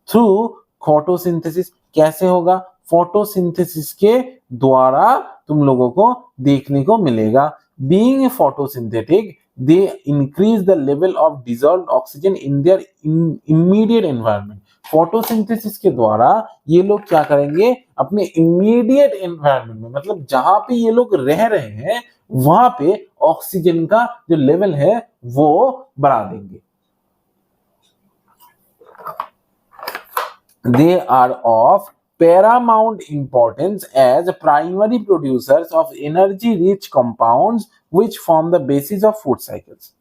थ्रू फोटोसिंथेसिस, कैसे होगा, फोटोसिंथेसिस के द्वारा तुम लोगों को देखने को मिलेगा। Being photosynthetic they increase the level of dissolved oxygen in their immediate environment। Photosynthesis के द्वारा ये लोग क्या करेंगे, अपने इमीडिएट एनवायरनमेंट में, मतलब जहां पे ये लोग रह रहे हैं वहां पे ऑक्सीजन का जो लेवल है वो बढ़ा देंगे। They are of paramount importance as primary producers of energy rich compounds which form the basis of food cycles।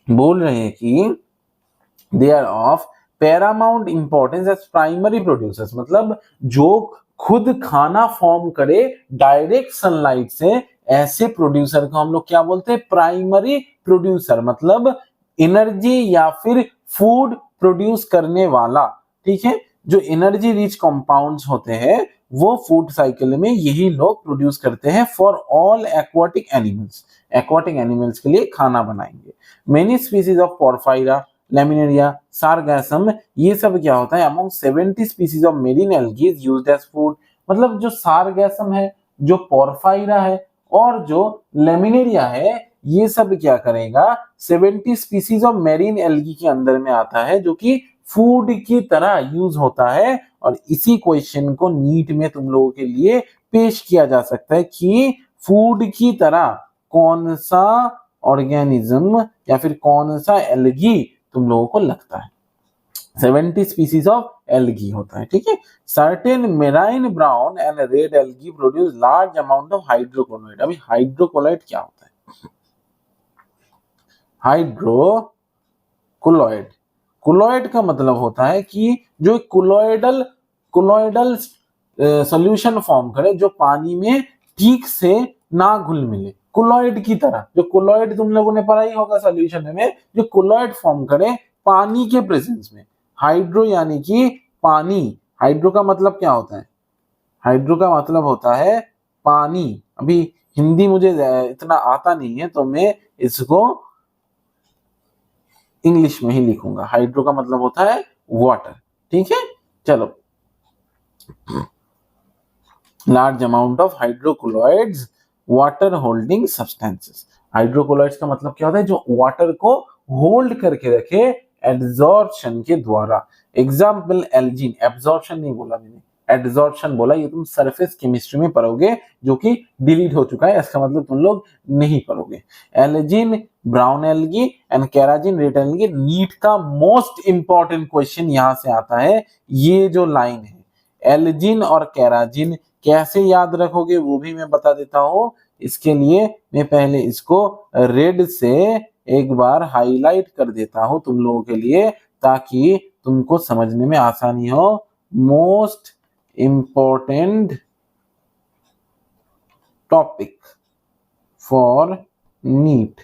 बोल रहे हैं कि they are of paramount importance as primary producers, मतलब जो खुद खाना फॉर्म करे डायरेक्ट सनलाइट से, ऐसे प्रोड्यूसर को हम लोग क्या बोलते हैं, प्राइमरी प्रोड्यूसर, मतलब एनर्जी या फिर फूड प्रोड्यूस करने वाला। ठीक है, जो एनर्जी रिच कंपाउंड्स होते हैं वो फूड साइकिल में यही लोग प्रोड्यूस करते हैं for all aquatic animals, aquatic animals के लिए खाना बनाएंगे। Many species of Porphyra, Laminaria, Sargassum, ये सब क्या होता है, among 70 species of marine algae is used as food. मतलब जो सारगैसम है, जो पोरफायरा है और जो लैमिनेरिया है, ये सब क्या करेगा, 70 स्पीसीज ऑफ मेरीन एल्गी के अंदर में आता है, जो कि फूड की तरह यूज होता है। और इसी क्वेश्चन को नीट में तुम लोगों के लिए पेश किया जा सकता है कि फूड की तरह कौन सा ऑर्गेनिज्म या फिर कौन सा एल्गी तुम लोगों को लगता है। 70 स्पीसीज ऑफ एल्गी होता है, ठीक है। Certain marine brown and red algae produce large amount of hydrocolloid. अभी हाइड्रोकोलोइड क्या होता है? हाइड्रोकोलोइड, कोलोइड का मतलब होता है कि जो कोलोइडल सॉल्यूशन फॉर्म करे, जो पानी में ठीक से ना घुल मिले, कोलोइड की तरह। जो कोलोइड तुम लोगों ने पढ़ा ही होगा सॉल्यूशन में, जो कोलोइड फॉर्म करे पानी के प्रेजेंस में। हाइड्रो यानी कि पानी, हाइड्रो का मतलब क्या होता है? हाइड्रो का मतलब होता है पानी। अभी हिंदी मुझे इतना आता नहीं है तो मैं इसको इंग्लिश में ही लिखूंगा। हाइड्रो का मतलब होता है वाटर, ठीक है। चलो, large amount of hydrocolloids water holding substances. Hydrocolloids का मतलब क्या होता है? जो वाटर को होल्ड करके रखे एड्सॉर्प्शन के द्वारा। एग्जाम्पल एल्जीन, एब्सॉर्प्शन नहीं बोला मैंने, एड्सॉर्प्शन बोला। ये तुम सरफेस केमिस्ट्री में पढ़ोगे, जो कि डिलीट हो चुका है, इसका मतलब तुम लोग नहीं पढ़ोगे। Algin, brown algae and carrageen, red algae. NEET का मोस्ट इंपॉर्टेंट क्वेश्चन यहां से आता है। ये जो लाइन है एल्जीन और केराजिन कैसे याद रखोगे वो भी मैं बता देता हूं। इसके लिए मैं पहले इसको रेड से एक बार हाईलाइट कर देता हूं तुम लोगों के लिए, ताकि तुमको समझने में आसानी हो। Most important topic for NEET.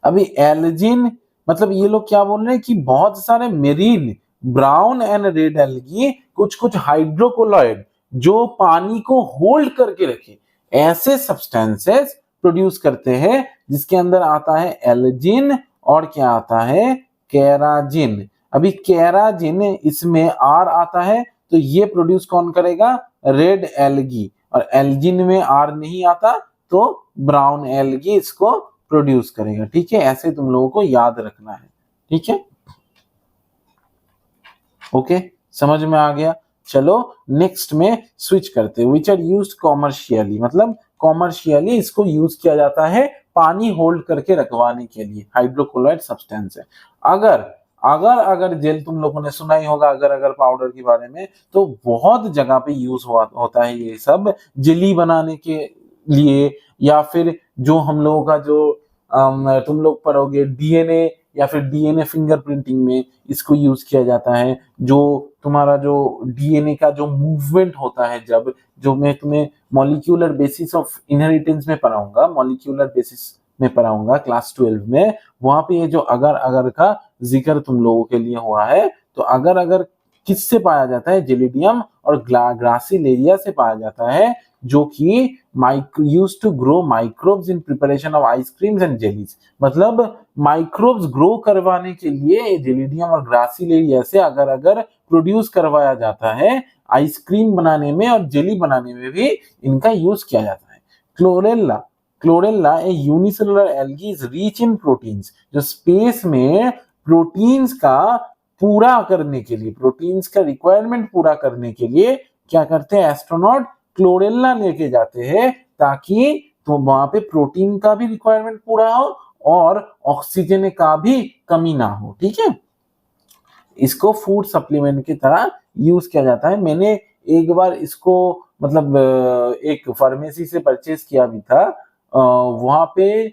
अभी एल्जीन मतलब ये लोग क्या बोल रहे हैं कि बहुत सारे marine brown and red algae, कुछ कुछ हाइड्रोकोलोइड जो पानी को होल्ड करके रखे, ऐसे सब्सटेंसेस प्रोड्यूस करते हैं, जिसके अंदर आता है एल्जीन और क्या आता है? केराजिन। अभी केराजिन इसमें आर आता है, तो ये प्रोड्यूस कौन करेगा? Red algae. और एल्जीन में आर नहीं आता तो ब्राउन एल्गी इसको प्रोड्यूस करेगा, ठीक है। ऐसे तुम लोगों को याद रखना है, ठीक है। ओके, समझ में आ गया। चलो नेक्स्ट में स्विच करते हैं। विच आर यूज्ड कॉमर्शियली, मतलब कॉमर्शियली इसको यूज किया जाता है पानी होल्ड करके रखवाने के लिए। हाइड्रोक्लोराइड सब्सटेंस है। अगर अगर अगर जेल तुम लोगों ने सुना ही होगा, अगर अगर पाउडर के बारे में, तो बहुत जगह पे यूज होता है ये सब जेली बनाने के लिए, या फिर जो हम लोगों का जो तुम लोग पढ़ोगे डीएनए या फिर डीएनए फिंगरप्रिंटिंग में इसको यूज किया जाता है। जो तुम्हारा जो डीएनए का जो मूवमेंट होता है, जब जो मैं तुम्हें मॉलिक्यूलर बेसिस ऑफ इनहेरिटेंस में पढ़ाऊंगा, मॉलिक्यूलर बेसिस में पढ़ाऊंगा क्लास 12 में, वहां पे ये जो अगर अगर का जिक्र तुम लोगों के लिए हुआ है। तो अगर अगर किससे पाया जाता है? जेलिडियम और ग्रासिलेरिया से पाया जाता है, जो कि used to grow microbes in preparation of ice creams and jellies. मतलब माइक्रोब्स ग्रो करवाने के लिए जेलिडियम और ग्रासिलेरिया से अगर अगर प्रोड्यूस करवाया जाता है, आइसक्रीम बनाने में और जेली बनाने में भी इनका यूज किया जाता है। Chlorella, chlorella A unicellular algae is rich in proteins. जो स्पेस में प्रोटीन्स का पूरा करने के लिए, प्रोटीन्स का रिक्वायरमेंट पूरा करने के लिए क्या करते हैं? एस्ट्रोनॉट क्लोरेला लेके जाते हैं, ताकि तो वहां पे प्रोटीन का भी रिक्वायरमेंट पूरा हो और ऑक्सीजन का भी कमी ना हो, ठीक है। इसको फूड सप्लीमेंट की तरह यूज किया जाता है। मैंने एक बार इसको मतलब एक फार्मेसी से परचेज किया भी था, वहां पे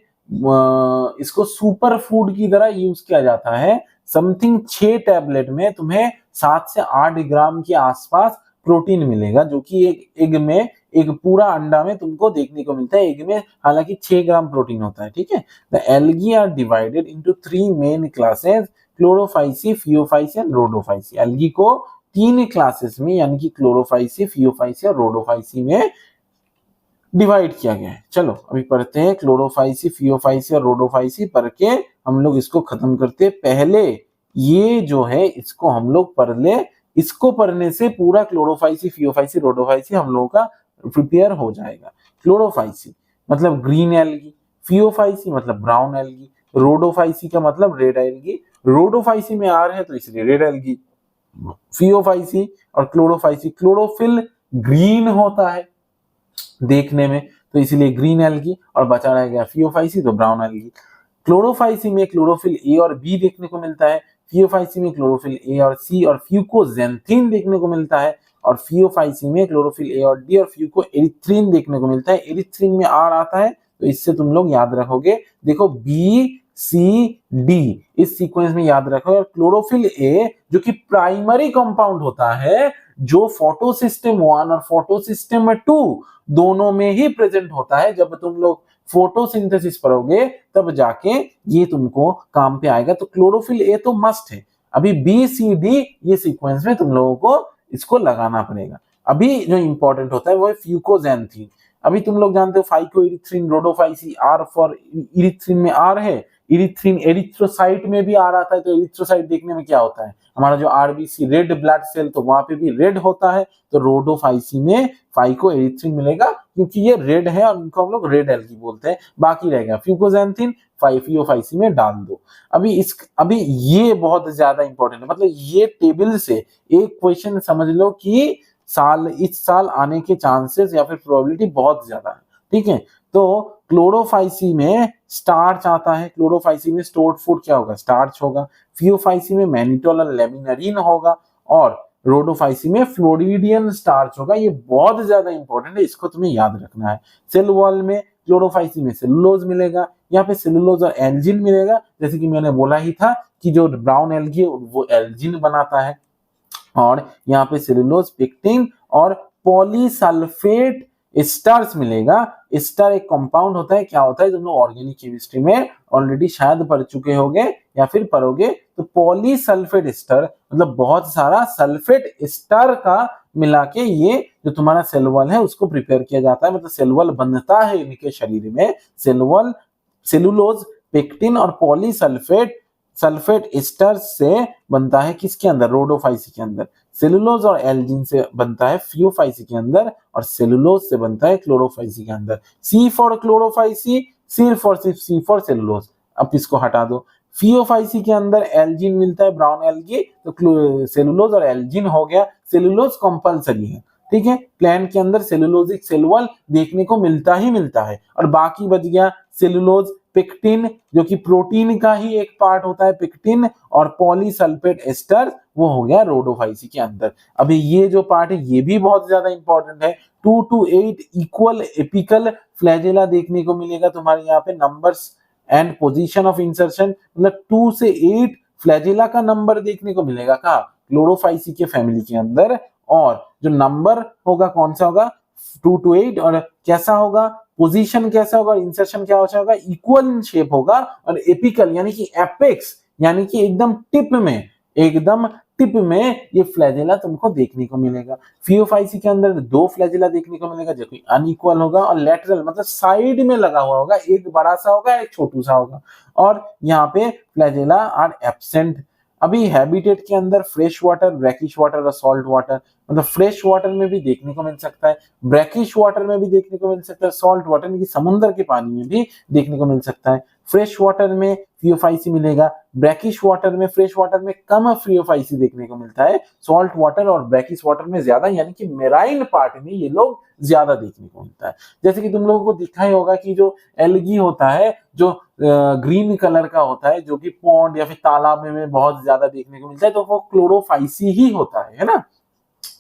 इसको सुपर फूड की तरह यूज किया जाता है। समथिंग 6 टैबलेट में तुम्हें 7 से 8 ग्राम के आसपास प्रोटीन मिलेगा, जो कि एक एग में, एक पूरा अंडा में तुमको देखने को मिलता है। एग में हालांकि 6 ग्राम प्रोटीन होता है, ठीक है। The algae are divided into 3 main classes, chlorophyceae, phaeophyceae and rhodophyceae. Algae को 3 क्लासेस में, यानी कि क्लोरोफाइसी, फियोफाइसी और रोडोफाइसी में डिवाइड किया गया है। चलो अभी पढ़ते हैं क्लोरोफाइसी, फियोफाइसी और रोडोफाइसी, पढ़ के हम लोग इसको खत्म करते हैं। पहले ये जो है इसको हम लोग पढ़ ले, इसको पढ़ने से पूरा क्लोरोफाइसी, फियोफाइसी, रोडोफाइसी हम लोगों का प्रिपेयर हो जाएगा। क्लोरोफाइसी मतलब ग्रीन एल्गी, फियोफाइसी मतलब ब्राउन एल्गी, रोडोफाइसी का मतलब रेड एल्गी, रोडोफाइसी में आर है तो इसलिए रेड एल्गी। फियोफाइसी और क्लोरोफाइसी, क्लोरोफिल ग्रीन होता है देखने में तो इसलिए ग्रीन एल्गी, और बचा रह गया फियोफाइसी तो ब्राउन एल्गी। क्लोरोफाइसी में क्लोरोफिल ए और बी देखने को मिलता है, फियोफाइसी में क्लोरोफिल ए और सी और फ्यूकोजेंथीन देखने को मिलता है, और फियोफाइसी में क्लोरोफिल ए और डी और फ्यूको एरिथ्रीन देखने को मिलता है। एरिथ्रीन में आर आता है तो इससे तुम लोग याद रखोगे, देखो बी सी डी इस सीक्वेंस में याद रखो। और क्लोरोफिल ए जो कि प्राइमरी कंपाउंड होता है, जो फोटोसिस्टम 1 और फोटोसिस्टम 2 दोनों में ही प्रेजेंट होता है। जब तुम लोग फोटोसिंथेसिस पढ़ोगे तब जाके ये तुमको काम पे आएगा। तो क्लोरोफिल ए तो मस्ट है। अभी बी सी डी ये सीक्वेंस में तुम लोगों को इसको लगाना पड़ेगा। अभी जो इंपॉर्टेंट होता है वो है फ्यूकोजेंथीन। अभी तुम लोग जानते हो फाइकोइरिथ्रिन, रोडोफाइसी, आर फॉर इरिथ्रिन में आर है, इरिथ्रिन एरिथ्रोसाइट में भी आर आता है। तो एरिथ्रोसाइट देखने में क्या होता है, हमारा जो आरबीसी रेड ब्लड सेल, तो वहां पे भी रेड होता है। तो रोडोफाइसी में फाइको एरिथ्रिन मिलेगा क्योंकि ये रेड है और इनको हम लोग रेड एल्गी बोलते हैं। बाकी रह गया फ्यूकोजेंथीन, फियोफाइसी में डाल दो। अभी ये बहुत ज्यादा इंपॉर्टेंट है, मतलब ये टेबल से एक क्वेश्चन समझ लो कि इस साल आने के चांसेस या फिर प्रोबेबिलिटी बहुत ज्यादा है। ठीक है, तो क्लोरोफाइसी में स्टार्च आता है, क्लोरोफाइसी में स्टोर्ड फूड क्या होगा, स्टार्च होगा। फियोफाइसी में मैनिटोल और लेमिनरीन होगा, और रोडोफाइसी में फ्लोरिडियन स्टार्च होगा। ये बहुत ज्यादा इंपॉर्टेंट है, इसको तुम्हें याद रखना है। सेल वॉल में क्लोरोफाइसी में सेलुलोज मिलेगा, यहाँ पे सेलुलोज और एल्जिन मिलेगा। जैसे कि मैंने बोला ही था कि जो ब्राउन एल्गी है वो एल्जिन बनाता है, और यहाँ पे सेलुलोज, पेक्टिन और पॉलीसल्फेट एस्टर्स मिलेगा। एस्टर एक कंपाउंड होता है, क्या होता है तुम लोग ऑर्गेनिक केमिस्ट्री में ऑलरेडी शायद पढ़ चुके होंगे या फिर पढ़ोगे। तो पॉलीसल्फेट एस्टर मतलब बहुत सारा सल्फेट एस्टर का मिला के ये जो तुम्हारा सेल वॉल है उसको प्रिपेयर किया जाता है, मतलब सेल वॉल बनता है इनके शरीर में। सेल वॉल सेलुलोज, पेक्टिन और सल्फेट एस्टर से बनता है किसके अंदर, रोडोफाइसी के अंदर। सेलुलोज और एल्जिन से बनता है फियोफाइसी के अंदर, और सेलुलोज से बनता है क्लोरोफाइसी के अंदर। सी फॉर क्लोरोफाइसी, सिर्फ सी फॉर सेलुलोज। अब इसको हटा दो। फियोफाइसी के अंदर एल्जिन मिलता है, ब्राउन एल्गी, तो सेलुलोज और एल्जिन हो गया। सेलुलोज कंपलसरी है, ठीक है। प्लांट के अंदर सेलुलोजिक सेल वॉल देखने को मिलता ही मिलता है, और बाकी बच गया सेलुलोज, पेक्टिन जो कि प्रोटीन का ही एक पार्ट होता है पेक्टिन, और पॉलीसल्फेट एस्टर वो हो गया रोडोफाइसी के अंदर। अभी ये जो पार्ट है ये भी बहुत ज्यादा इंपॉर्टेंट है। 2 to 8 इक्वल एपिकल फ्लैजेला देखने को मिलेगा तुम्हारे यहाँ पे। Numbers and position of insertion मतलब 2 से 8 फ्लैजेला का नंबर देखने को मिलेगा कहाँ, क्लोरोफाइसी के फैमिली के अंदर। और जो नंबर होगा कौन सा होगा, 2 to 8, और कैसा होगा, पोजीशन कैसा होगा, इंसर्शन क्या होगा, इक्वल इन शेप होगा, और एपिकल यानी कि एपेक्स यानी कि एकदम टिप में ये फ्लैजेला तुमको देखने को मिलेगा। फियोफाइसी के अंदर 2 फ्लैजेला देखने को मिलेगा जो कि अनइक्वल होगा, और लेटरल मतलब साइड में लगा हुआ होगा, एक बड़ा सा होगा एक छोटू सा होगा, और यहाँ पे फ्लैजेला आर एब्सेंट। अभी हैबिटेट के अंदर फ्रेश वाटर, ब्रैकिश वाटर और सॉल्ट वाटर, मतलब फ्रेश वाटर में भी देखने को मिल सकता है, ब्रैकिश वाटर में भी देखने को मिल सकता है, सॉल्ट वाटर यानी कि समुद्र के पानी में भी देखने को मिल सकता है। फ्रेश वाटर में फियोफाइसी मिलेगा, ब्रैकिश वाटर में, फ्रेश वाटर में कम फियोफाइसी देखने को मिलता है, सॉल्ट वाटर और ब्रैकिश वाटर में ज्यादा, यानी कि मेराइन पार्ट में ये लोग ज्यादा देखने को मिलता है। जैसे कि तुम लोगों को दिखा ही होगा कि जो एल्गी होता है जो ग्रीन कलर का होता है, जो कि पॉन्ड या फिर तालाब में बहुत ज्यादा देखने को मिलता है, तो वो क्लोरोफाइसी ही होता है ना,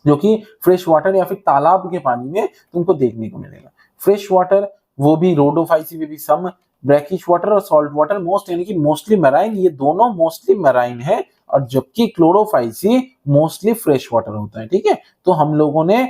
जो कि फ्रेश वाटर या फिर तालाब के पानी में तुमको देखने को मिलेगा। फ्रेश वाटर वो भी रोडोफाइसी में भी सम, ब्रैकिश वाटर और सॉल्ट वाटर मोस्ट यानी कि मोस्टली मैराइन, ये दोनों मोस्टली मैराइन है, और जबकि क्लोरोफाइसी मोस्टली फ्रेश वाटर होता है। ठीक है, तो हम लोगों ने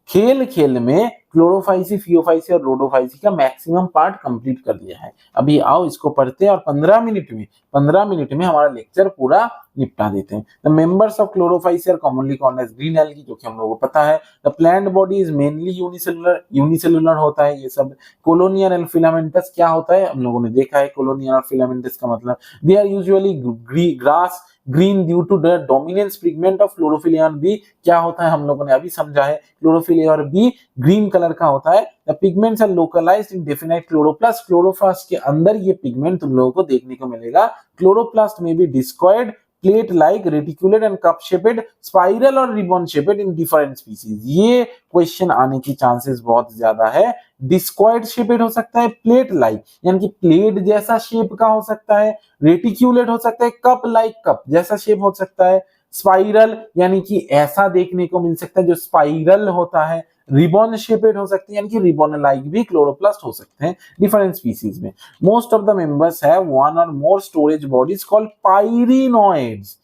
खेल में क्लोरोफाइसी, फियोफाइसी और रोडोफाइसी का मैक्सिमम पार्ट कंप्लीट कर लिया है। अभी आओ इसको पढ़ते हैं और 15 मिनट में हमारा लेक्चर पूरा निपटा देते हैं। The members of chlorophyceae are commonly called as green algae, जो कि हम लोगों को पता है। The plant body is mainly unicellular होता है ये सब। कोलोनियल एंड फिलामेंटस क्या होता है हम लोगों ने देखा है, कोलोनियल और फिलामेंटस का मतलब they are usually grass green due to the dominance pigment of chlorophyll a और बी। क्या होता है हम लोगों ने अभी समझा है, क्लोरोफिल ए और बी ग्रीन कलर कलर का होता है। The pigments are localised in definite chloroplast, chloroplast के अंदर ये पिगमेंट तुम लोगों को देखने को मिलेगा। क्लोरोप्लास्ट में भी discoid, plate like, reticulate and cup shaped, spiral और ribbon shaped in different species. ये क्वेश्चन आने की चांसेस बहुत ज्यादा है। डिस्कॉइड शेपेड हो सकता है, प्लेट लाइक यानी कि प्लेट जैसा शेप का हो सकता है, रेटिकुलेट हो सकता है, कप लाइक कप जैसा शेप हो सकता है, स्पाइरल यानी कि ऐसा देखने को मिल सकता है जो स्पाइरल होता है, रिबन शेपेड हो सकती है यानी कि रिबन लाइक भी क्लोरोप्लास्ट हो सकते हैं डिफरेंट स्पीसीज में। Most of the members have one और मोर स्टोरेज बॉडीज कॉल्ड पाइरिनॉइड्स।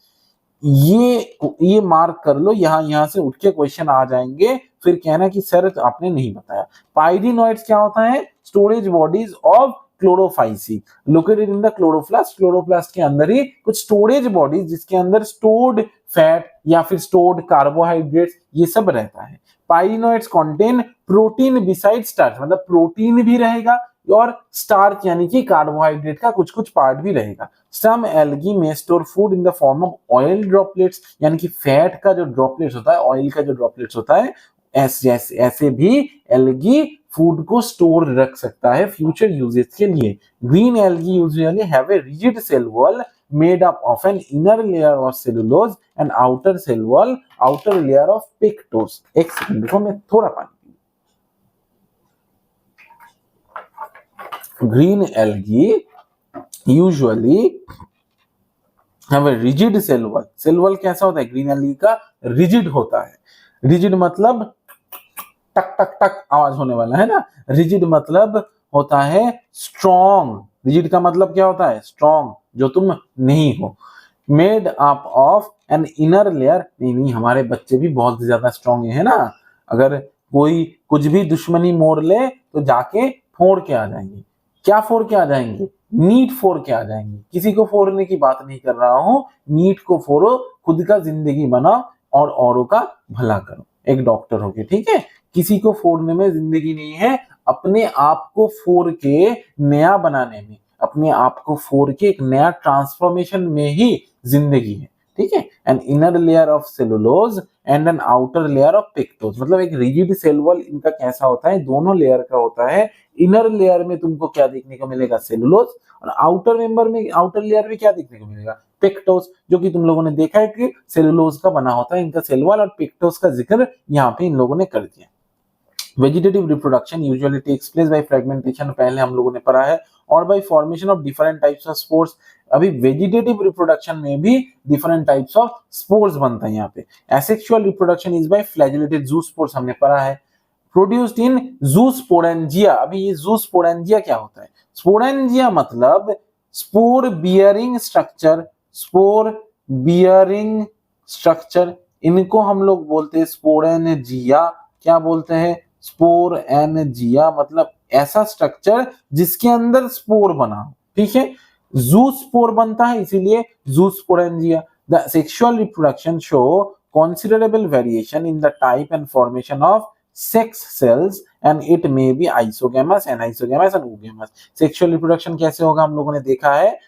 ये मार्क कर लो, यहां से उठ के क्वेश्चन आ जाएंगे, फिर कहना कि सर आपने नहीं बताया। पाइरिनॉइड्स क्या होता है? Storage bodies of Chlorophyceae located in the chloroplast. Chloroplast के अंदर ही कुछ स्टोरेज बॉडीज जिसके अंदर स्टोर्ड फैट या फिर स्टोर्ड कार्बोहाइड्रेट्स ये सब रहता है। पाइरिनॉइड्स कंटेन प्रोटीन बिसाइड स्टार्च, मतलब प्रोटीन भी रहेगा और स्टार्च यानी कि कार्बोहाइड्रेट का कुछ कुछ पार्ट भी रहेगा। सम एल्गी में store food in the form of oil droplets, यानी कि फैट का जो ड्रॉपलेट्स होता है, ऑयल का जो ड्रॉपलेट्स होता है, ऐसे भी एल्गी फूड को स्टोर रख सकता है फ्यूचर यूजेज के लिए। Green algae usually have a rigid cell wall made up of an inner layer of cellulose and outer cell wall, outer layer of pectose। एक सेकंड देखो, मैं थोड़ा पानी। Green algae usually have a rigid cell wall. Cell wall कैसा होता है? Green algae का rigid होता है। रिजिड मतलब टक टक टक आवाज होने वाला है ना। रिजिड मतलब होता है स्ट्रॉन्ग। रिजिड का मतलब क्या होता है? स्ट्रॉन्ग, जो तुम नहीं हो। Made up of N inner layer, नहीं हमारे बच्चे भी बहुत ज्यादा स्ट्रॉन्ग है ना, अगर कोई कुछ भी दुश्मनी मोड़ ले तो जाके फोड़ के आ जाएंगे। क्या फोड़ के आ जाएंगे? नीट फोड़ के आ जाएंगे। किसी को फोड़ने की बात नहीं कर रहा हूं, नीट को फोड़ो, खुद का जिंदगी बनाओ और औरों का भला करो, एक डॉक्टर होके, ठीक है। किसी को फोड़ने में जिंदगी नहीं है, अपने आप को फोड़ के नया बनाने में, अपने आप को फोड़ के एक नया ट्रांसफॉर्मेशन में ही जिंदगी है, ठीक है। An inner layer of cellulose and an outer layer of pectose, मतलब एक रिजिड सेल वॉल इनका कैसा होता है? दोनों लेयर का होता है। इनर लेयर में तुमको क्या देखने को मिलेगा? सेलुलोज, और आउटर लेयर में क्या देखने को मिलेगा? पेक्टोज, जो कि तुम लोगों ने देखा है कि सेलुलोज का बना होता है इनका सेल वॉल, और पेक्टोज का जिक्र यहाँ पे इन लोगों ने कर दिया। Vegetative reproduction usually takes place by fragmentation, पहले हम लोगों ने पढ़ा है, और by formation of different types of spores. अभी वेजिटेटिव रिप्रोडक्शन में भी डिफरेंट टाइप्स ऑफ स्पोर्स बनता है यहाँ पे। Asexual reproduction is bye flagellated ज़ूस्पोर्स, हमने पढ़ा है। प्रोड्यूस्ड इन ज़ूस्पोरेंजिया, अभी ये ज़ूस्पोरेंजिया क्या होता है? स्पोरेंजिया मतलब spore bearing structure, spore bearing structure, इनको हम लोग बोलते हैं स्पोरेंजिया। क्या बोलते हैं? स्पोरेंजिया, मतलब ऐसा स्ट्रक्चर जिसके अंदर स्पोर बना हो, ठीक है। ज़ूस्पोर बनता है, इसीलिए zoosporangia. The sexual reproduction show considerable variation in the type and formation of sex cells and it may be isogamous, anisogamous and oogamous। Sexual reproduction कैसे होगा हम लोगों ने देखा है,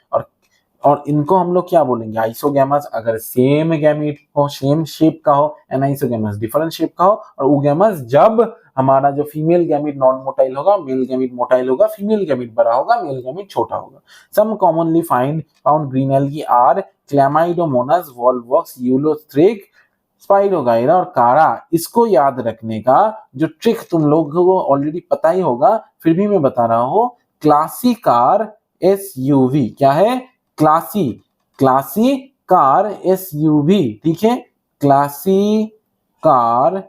और इनको हम लोग क्या बोलेंगे? आइसोगैमस अगर सेम गैमीट हो, सेम शेप का हो, एनाइसोगैमस डिफरेंट शेप का हो, और oogamous जब हमारा जो फीमेल गैमीट नॉन मोटाइल होगा, मेल गैमीट मोटाइल होगा, फीमेल गैमीट बड़ा होगा, मेल गैमीट छोटा होगा। Some commonly found green algae are Chlamydomonas, Volvox, Ulothrix, Spirogyra और कारा। इसको याद रखने का जो ट्रिक तुम लोगों को ऑलरेडी पता ही होगा, फिर भी मैं बता रहा हूं। क्लासिकार SUV क्या है? क्लासी कार SUV, ठीक है। क्लासी कार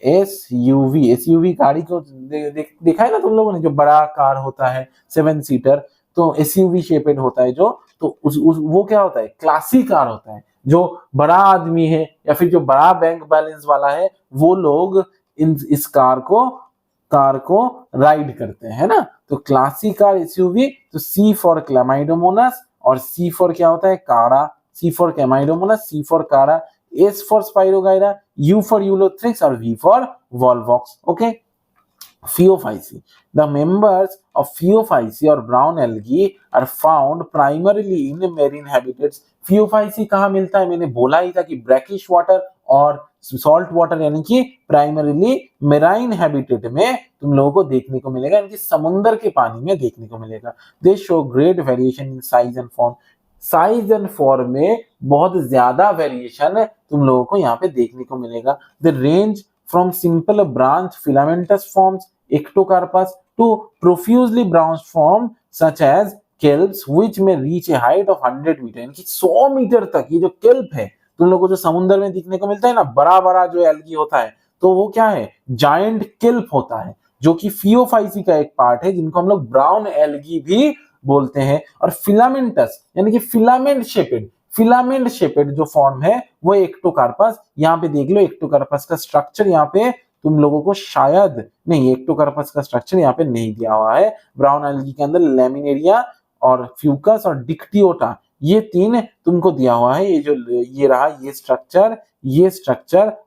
SUV गाड़ी को देखा है ना तुम लोगों ने, जो बड़ा कार होता है 7 सीटर, तो SUV शेपेड होता है जो, तो वो क्या होता है? क्लासी कार होता है। जो बड़ा आदमी है या फिर जो बड़ा बैंक बैलेंस वाला है, वो लोग इस कार को राइड करते हैं ना। तो क्लासी कार SUV, तो C फॉर क्लैमाइडोमोनास, और C फॉर क्या होता है? कारा। C for Chlamydomonas, C for कारा, S for spirogyra, U for Ulothrix और V for Volvox. Okay. Phaeophyce. The members of Phaeophyce or brown algae are found primarily in marine habitats। Phaeophyce कहाँ मिलता है? मैंने बोला ही था कि ब्रैकिश वाटर और सॉल्ट वाटर यानी कि प्राइमरीली मेराइन हैबिटेट में तुम लोगों को देखने को मिलेगा, यानी कि समुद्र के पानी में देखने को मिलेगा। दे show great variation in size and form, size and form में बहुत ज्यादा वेरिएशन तुम लोगों को यहाँ पे देखने को मिलेगा। The range from simple branch filamentous forms ectocarpus to profusely branch form such as kelps which may reach a height of 100 metre, यानी कि 100 मीटर तक ये जो केल्प है तुम लोगों को जो समुद्र में दिखने को मिलता है ना, बड़ा बड़ा जो एल्गी होता है, तो वो क्या है, जायंट केल्प होता है, जो कि फियोफाइसी का एक पार्ट है, जिनको हम लोग ब्राउन एल्गी भी बोलते हैं। और फिलामेंटस यानी कि फिलामेंट शेपेड जो फॉर्म है वो एक्टोकार्पस। यहाँ पे देख लो एक्टोकार्पस का स्ट्रक्चर यहाँ पे तुम लोगों को शायद नहीं, एक्टोकार्पस का स्ट्रक्चर यहाँ पे नहीं दिया हुआ है। ब्राउन एल्गी के अंदर लैमिनेरिया और फ्यूकस और डिक्टियोटा ये तीन तुमको दिया हुआ है। ये जो ये रहा ये स्ट्रक्चर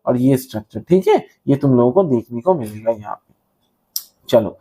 और ये स्ट्रक्चर, ठीक है, ये तुम लोगों को देखने को मिलेगा यहाँ पे। चलो,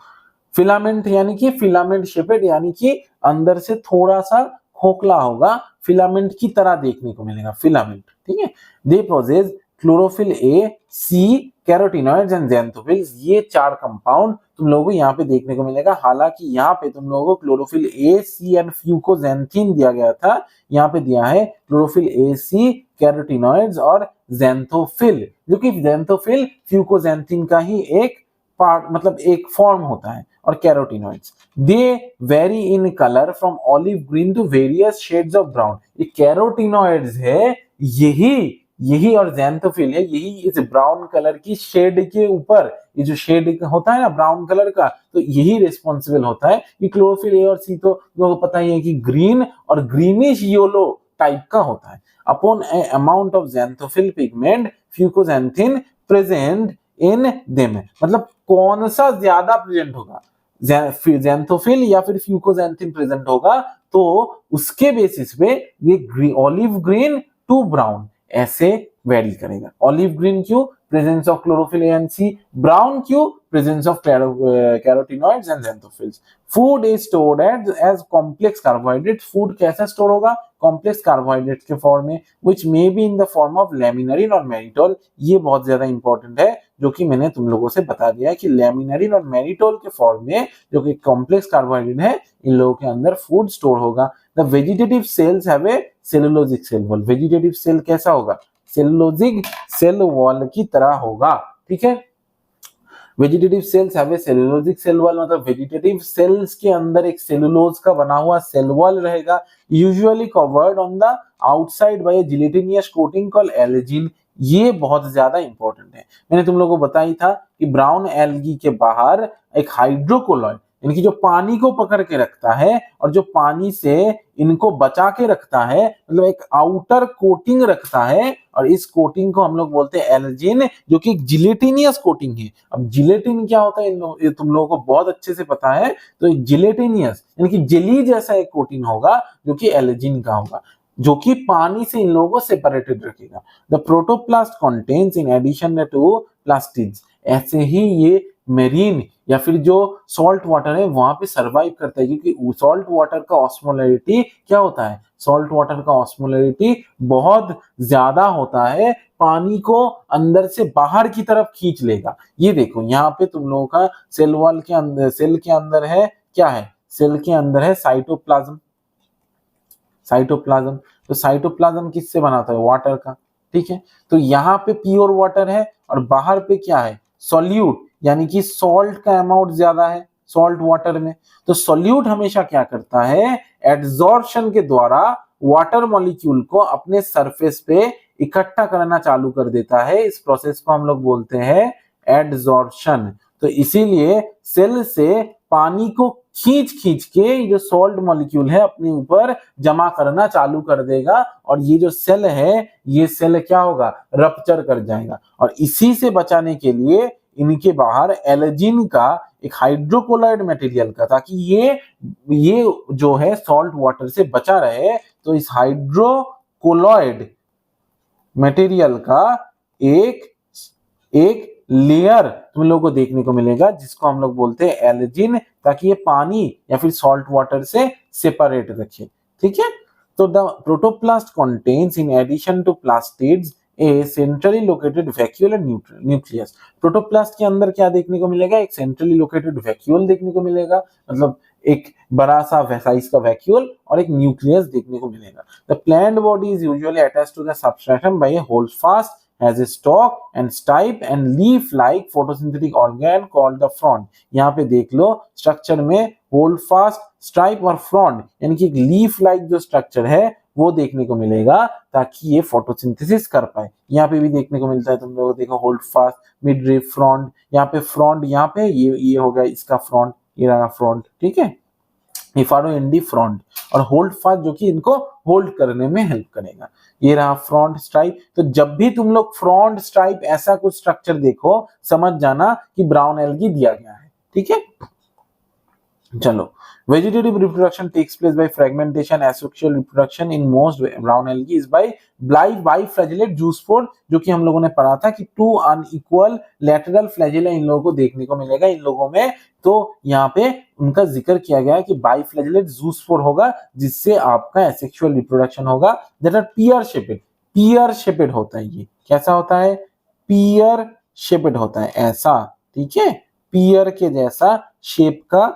फिलामेंट यानी कि फिलामेंट शेपेड यानी कि अंदर से थोड़ा सा खोखला होगा, फिलामेंट की तरह देखने को मिलेगा, फिलामेंट, ठीक है। They possess chlorophyll a, c, carotenoids and xanthophylls, ये 4 कंपाउंड तुम लोगों को यहाँ पे देखने को मिलेगा। हालांकि यहाँ पे तुम लोगों को क्लोरोफिल ए, सी एंड फ्यूकोजैंथीन दिया गया था, यहाँ पे दिया है क्लोरोफिल ए, सी, कैरोटिनॉइड्स और ज़ैंथोफिल, जो कि ज़ैंथोफिल फ्यूकोजैंथीन का ही एक पार्ट मतलब एक फॉर्म होता है। और carotenoids they vary in colour from olive green to various shades of brown. ये कैरोटिनॉइड्स है, यही और ज़ैंथोफिल है, यही इस ब्राउन कलर की शेड के ऊपर, ये जो शेड होता है ना ब्राउन कलर का, तो यही रिस्पॉन्सिबल होता है। कि क्लोरोफिल ए और सी तो लोगों को पता ही है कि ग्रीन और ग्रीनिश येलो टाइप का होता है। Upon a amount of xanthophyll pigment fucoxanthin present in them, मतलब कौन सा ज्यादा प्रेजेंट होगा, ज़ैंथोफिल या फिर फ्यूकोजैंथीन प्रेजेंट होगा, तो उसके बेसिस पे ये ऑलिव ग्रीन टू ब्राउन ऐसे वेरी करेगा। ऑलिव ग्रीन क्यों, presence of chlorophyll a and c, brown क्यों, presence of carotenoids and xanthophylls. Food is stored as complex carbohydrate, food कैसे स्टोर होगा, कॉम्प्लेक्स कार्बोहाइड्रेट के फॉर्म में, which may be in the form of laminarin और mannitol. ये बहुत ज्यादा important है, जो कि मैंने तुम लोगों से बता दिया है कि लैमिनरिन और मैरिटोल के फॉर्म में, जो कि कॉम्प्लेक्स कार्बोहाइड्रेट है, इन लोगों के अंदर फूड स्टोर होगा। The vegetative cells have a cellulosic cell wall, vegetative cell कैसा होगा, सेलुलोजिक सेल वॉल की तरह होगा, ठीक है। Vegetative cells have a cellulosic cell wall, मतलब वेजिटेटिव सेल्स के अंदर एक सेलुलोज का बना हुआ सेल वॉल रहेगा, usually covered on the outside by a gelatinous coating called algin. ये बहुत ज्यादा इंपॉर्टेंट है। मैंने तुम लोगों को बताई था कि ब्राउन एल्गी के बाहर एक हाइड्रोकोलॉइड यानी कि जो पानी को पकड़ के रखता है और जो पानी से इनको बचा के रखता है, मतलब एक आउटर कोटिंग रखता है, और इस कोटिंग को हम लोग बोलते हैं एल्जिन, जो कि एक जिलेटिनियस कोटिंग है। अब जिलेटिन क्या होता है ये तुम लोगों को बहुत अच्छे से पता है, तो जिलेटिनियस यानी कि जेली जैसा एक कोटिंग होगा जो कि एल्जिन का होगा, जो कि पानी से इन लोगों को सेपरेटेड रखेगा। The protoplast contains in addition to plastids, ऐसे ही ये मेरीन या फिर जो सॉल्ट वाटर है वहां पे सरवाइव करता है, क्योंकि सॉल्ट वाटर का ऑस्मोलरिटी क्या होता है, सॉल्ट वाटर का ऑस्मोलरिटी बहुत ज्यादा होता है, पानी को अंदर से बाहर की तरफ खींच लेगा। ये देखो यहाँ पे तुम लोगों का सेल वॉल के अंदर, सेल के अंदर है क्या है, सेल के अंदर है साइटोप्लाज्म, साइटोप्लाज्म, तो साइटोप्लाज्म किससे बना था, वाटर का, ठीक है। तो यहाँ पे प्योर वाटर है और बाहर पे क्या है, सॉल्यूट, यानी कि सॉल्ट का अमाउंट ज्यादा है सॉल्ट वाटर में। तो सॉल्यूट हमेशा क्या करता है, एड्सॉर्प्शन के द्वारा वाटर मॉलिक्यूल को अपने सरफेस पे इकट्ठा करना चालू कर देता है। इस प्रोसेस को हम लोग बोलते हैं एड्सॉर्प्शन। तो इसीलिए सेल से पानी को खींच खींच के जो सॉल्ट मॉलिक्यूल है अपने ऊपर जमा करना चालू कर देगा, और ये जो सेल है ये सेल क्या होगा, रप्चर कर जाएगा। और इसी से बचाने के लिए इनके बाहर एल्जिन का एक हाइड्रोकोलॉइड मटेरियल का, ताकि ये जो है सॉल्ट वाटर से बचा रहे, तो इस हाइड्रोकोलॉइड मटेरियल का एक लेयर तुम लोगों को देखने को मिलेगा, जिसको हम लोग बोलते हैं एल्जिन, ताकि ये पानी या फिर सॉल्ट वाटर से सेपरेट रखे, ठीक है। तो the protoplast contains in addition to plastids a centrally located vacuole and nucleus. Protoplast के अंदर क्या देखने को मिलेगा, एक सेंट्रली लोकेटेड वैक्यूल देखने को मिलेगा, मतलब एक बड़ा सा साइज का वैक्यूल और एक न्यूक्लियस देखने को मिलेगा। The plant body is usually attached to the substratum by a holdfast has a stalk and stipe and leaf like photosynthetic organ called the frond। यहाँ पे देख लो स्ट्रक्चर में होल्ड फास्ट, स्ट्राइप और फ्रॉन्ड यानी कि एक लीफ लाइक जो structure है वो देखने को मिलेगा ताकि ये फोटोसिंथेसिस कर पाए। यहाँ पे भी देखने को मिलता है, तुम लोग देखो होल्ड फास्ट, मिड रे, फ्रॉन्ड, यहाँ पे फ्रॉन्ड, यहाँ पे ये हो गया इसका फ्रॉन्ड, ये रहा फ्रॉन्ड, ठीक है, एफआरओएनडी फ्रॉन्ड, और होल्ड फास्ट जो कि इनको होल्ड करने में हेल्प करेगा। ये रहा फ्रॉन्ड स्ट्राइप। तो जब भी तुम लोग फ्रॉन्ड स्ट्राइप ऐसा कुछ स्ट्रक्चर देखो समझ जाना कि ब्राउन एल्गी दिया गया है, ठीक है। चलो, vegetative reproduction takes place by fragmentation। asexual reproduction in most brown algae is by biflagellate zoospore, जो कि हम लोगों ने पढ़ा था कि टू अनइक्वल लैटरल फ्लैजेला इन लोगों को देखने को मिलेगा इन लोगों में। तो यहाँ पे उनका जिक्र किया गया है कि बाइफ्लैजेलेट जूस्पोर होगा जिससे आपका एसेक्सुअल रिप्रोडक्शन होगा। दैट आर पियर शेपेड होता है। ये कैसा होता है, पियर शेपेड होता है, ऐसा, ठीक है, पियर के जैसा शेप का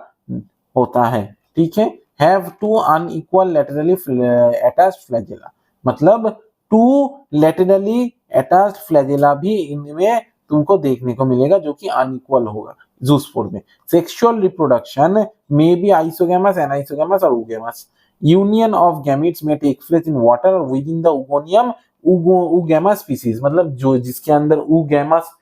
होता है, ठीक है। Have two unequal laterally attached flagella, मतलब टू लैटरली अटैच्ड फ्लैजेला भी इनमें तुमको देखने को मिलेगा जो कि अनइक्वल होगा जूस्पोर में। Sexual reproduction may be isogamous, anisogamous और oogamous। Union of gametes may take place in water और within the oogonium oogamous species, मतलब जो जिसके अंदर oogamous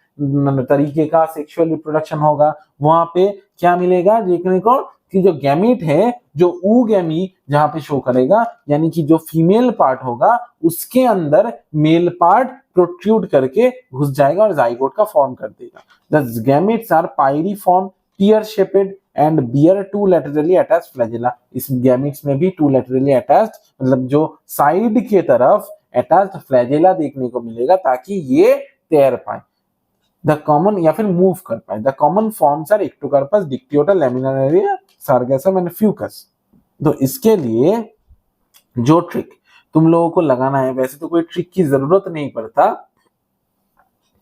तरीके का सेक्सुअल रिप्रोडक्शन होगा वहां पे क्या मिलेगा देखने को कि जो गैमीट है, जो oogamie जहां पे शो करेगा, यानी कि जो फीमेल पार्ट होगा उसके अंदर मेल पार्ट प्रोट्रूड करके घुस जाएगा और जाइगोट का फॉर्म कर देगा। The gametes are pyriform, pear shaped and bear two laterally attached flagella. इस गैमेट्स में भी टू लैटरली अटैच्ड, मतलब जो साइड के तरफ अटैच्ड फ्लैजेला देखने को मिलेगा ताकि ये तैर पाए, द कॉमन या फिर मूव कर पाए। The common forms are Ectocarpus, Dictyota, Laminaria, Sargassum and Fucus. तो इसके लिए जो ट्रिक तुम लोगों को लगाना है, वैसे तो कोई ट्रिक की जरूरत नहीं पड़ता,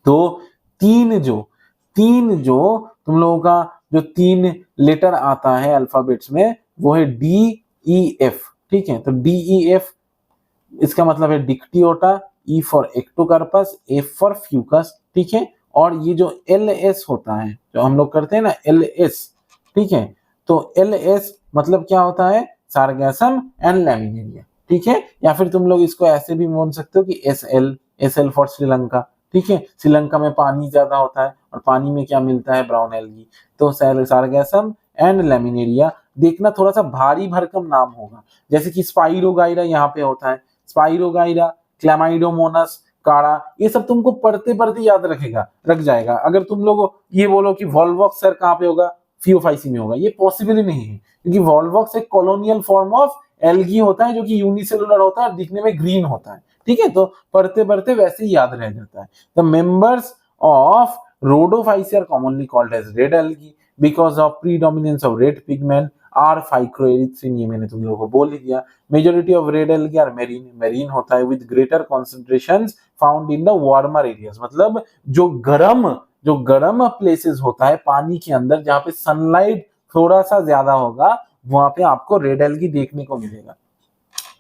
तो तीन जो तुम लोगों का जो 3 लेटर आता है अल्फाबेट्स में वो है DEF, ठीक है। तो DEF इसका मतलब है Dictyota, E for Ectocarpus, F for Fucus, ठीक है। और ये जो LS होता है जो हम लोग करते हैं ना LS, ठीक है, तो LS मतलब क्या होता है, सार्गेसम एंड लैमिनेरिया, ठीक है। या फिर तुम लोग इसको ऐसे भी बोल सकते हो कि SL फॉर श्रीलंका, ठीक है। श्रीलंका में पानी ज्यादा होता है और पानी में क्या मिलता है, ब्राउन एल्गी। तो सार्गेसम एंड लैमिनेरिया। देखना थोड़ा सा भारी भरकम नाम होगा, जैसे कि स्पाइरोगाइरा यहाँ पे होता है, स्पाइरोगाइरा, क्लैमाइडोमोनस, काड़ा, ये सब तुमको पढ़ते पढ़ते याद रख जाएगा। अगर तुम लोग ये बोलो कि वॉल्वॉक्स सर कहाँ पे होगा, फियोफाइसी में होगा, ये पॉसिबल ही नहीं है, क्योंकि वॉल्वॉक्स एक कॉलोनियल फॉर्म ऑफ एल्गी होता है जो कि यूनिसेलुलर होता है और दिखने में ग्रीन होता है, ठीक है। तो पढ़ते पढ़ते वैसे ही याद रह जाता है। The members of Rhodophyceae are commonly called as red algae because of predominance of red pigment r phycoerythrin, ये मैंने तुम लोगों को बोल ही दिया। Majority of red algae are marine होता है with greater concentrations found in the warmer areas, मतलब जो गर्म प्लेसेस होता है पानी के अंदर जहां पे सनलाइट थोड़ा सा ज्यादा होगा वहां पे आपको रेड एल्गी देखने को मिलेगा।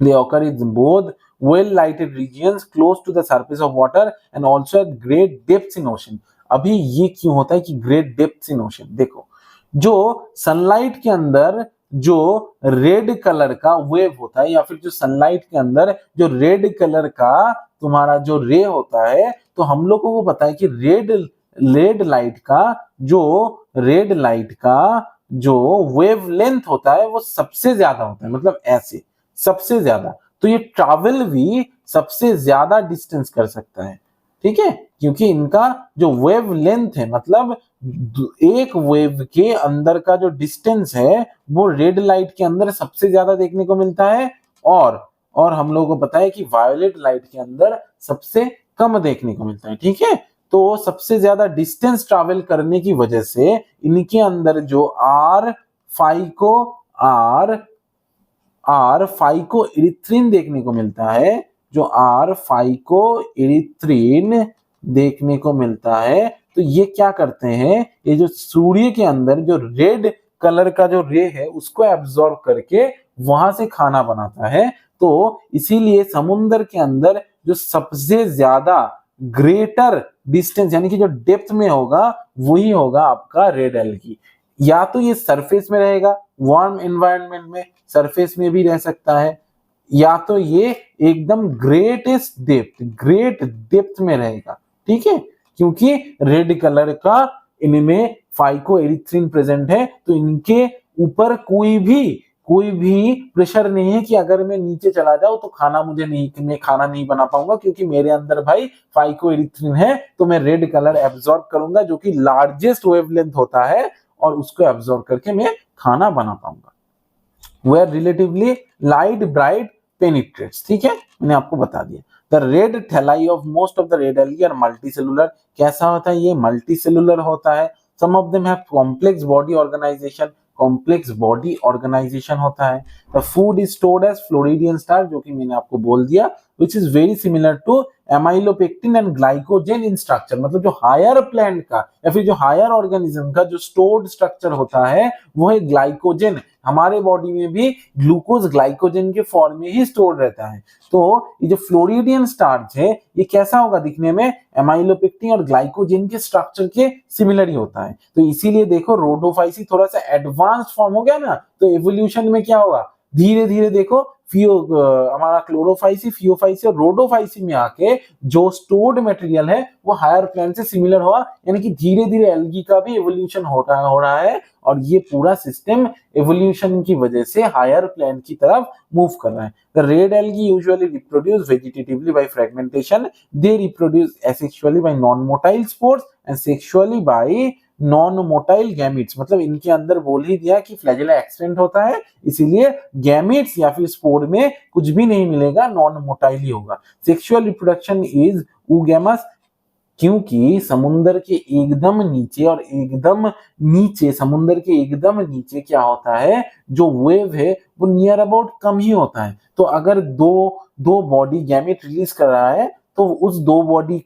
They occur in both well-lighted regions close to the surface of water and also at great depths in ocean। अभी ये क्यों होता है कि great depths in ocean, देखो जो सनलाइट के अंदर जो रेड कलर का वेव होता है या फिर जो सनलाइट के अंदर जो रेड कलर का तुम्हारा जो रे होता है, तो हम लोगों को पता है कि रेड लाइट का जो वेव लेंथ होता है वो सबसे ज्यादा होता है, मतलब ऐसे सबसे ज्यादा। तो ये ट्रैवल भी सबसे ज्यादा डिस्टेंस कर सकता है, ठीक है, क्योंकि इनका जो वेव लेंथ है, मतलब एक वेव के अंदर का जो डिस्टेंस है वो रेड लाइट के अंदर सबसे ज्यादा देखने को मिलता है, और हम लोगों को पता है कि वायोलेट लाइट के अंदर सबसे कम देखने को मिलता है, ठीक है। तो सबसे ज्यादा डिस्टेंस ट्रैवल करने की वजह से इनके अंदर जो फाइको एरिथ्रिन देखने को मिलता है जो आर फाइकोएरिथ्रिन देखने को मिलता है। तो ये क्या करते हैं, ये जो सूर्य के अंदर जो रेड कलर का जो रे है उसको एब्जॉर्ब करके वहां से खाना बनाता है। तो इसीलिए समुद्र के अंदर जो सबसे ज्यादा ग्रेटर डिस्टेंस यानी कि जो डेप्थ में होगा वही होगा आपका रेड एल्गी। या तो ये सरफेस में रहेगा, वार्म एनवायरनमेंट में सरफेस में भी रह सकता है, या तो ये एकदम ग्रेट डेप्थ में रहेगा। ठीक है, क्योंकि रेड कलर का इनमें फाइकोएरिथ्रिन प्रेजेंट है, तो इनके ऊपर कोई भी प्रेशर नहीं है कि अगर मैं नीचे चला जाऊं तो मैं खाना नहीं बना पाऊंगा, क्योंकि मेरे अंदर भाई फाइकोएरिथ्रिन है, तो मैं रेड कलर एब्जॉर्ब करूंगा जो कि लार्जेस्ट वेवलेंथ होता है, और उसको एब्जॉर्ब करके मैं खाना बना पाऊंगा। Where relatively light bright penetrates. ठीक है, मैंने आपको बता दिया। The red thalli of most of the red algae are multicellular. कैसा होता है ये, मल्टीसेलुलर होता है। Some of them have complex body organisation होता है। The food is stored as floridean starch, जो कि मैंने आपको बोल दिया, which is very similar to amylopectin and glycogen in structure। मतलब जो हायर प्लांट का या फिर जो हायर ऑर्गेनिज्म का जो स्टोर्ड स्ट्रक्चर होता है वो है ग्लाइकोजन। हमारे बॉडी में भी ग्लूकोज ग्लाइकोजन के फॉर्म में ही स्टोर्ड रहता है। तो ये जो फ्लोरिडियन स्टार्च है ये कैसा होगा दिखने में, एमाइलोपेक्टिन और ग्लाइकोजन के स्ट्रक्चर के सिमिलर ही होता है। तो इसीलिए देखो रोडोफाइसी थोड़ा सा एडवांस्ड फॉर्म हो गया ना, तो एवोल्यूशन में क्या होगा, धीरे धीरे देखो हमारा क्लोरोफाइसी, फियोफाइसी और रोडोफाइसी में आके जो स्टोर्ड मटेरियल है वो हायर प्लांट से सिमिलर हुआ, यानी कि धीरे धीरे एल्गी का भी एवोल्यूशन हो रहा है, और ये पूरा सिस्टम एवोल्यूशन की वजह से हायर प्लांट की तरफ मूव कर रहा है। The red algae usually reproduce vegetatively by fragmentation, they reproduce asexually bye non motile spores and sexually bye non motile gametes. मतलब इनके अंदर बोल ही दिया कि फ्लैजेला एक्सटेंट होता है, इसीलिए गैमीट्स या फिर स्पोर में कुछ भी नहीं मिलेगा, नॉन मोटाइल ही होगा। सेक्सुअल रिप्रोडक्शन इज ऊगैमस, क्योंकि समुद्र के एकदम नीचे और एकदम नीचे, समुद्र के एकदम नीचे क्या होता है, जो वेव है वो नियर अबाउट कम ही होता है। तो अगर दो बॉडी गैमेट रिलीज कर रहा है तो उस दो बॉडी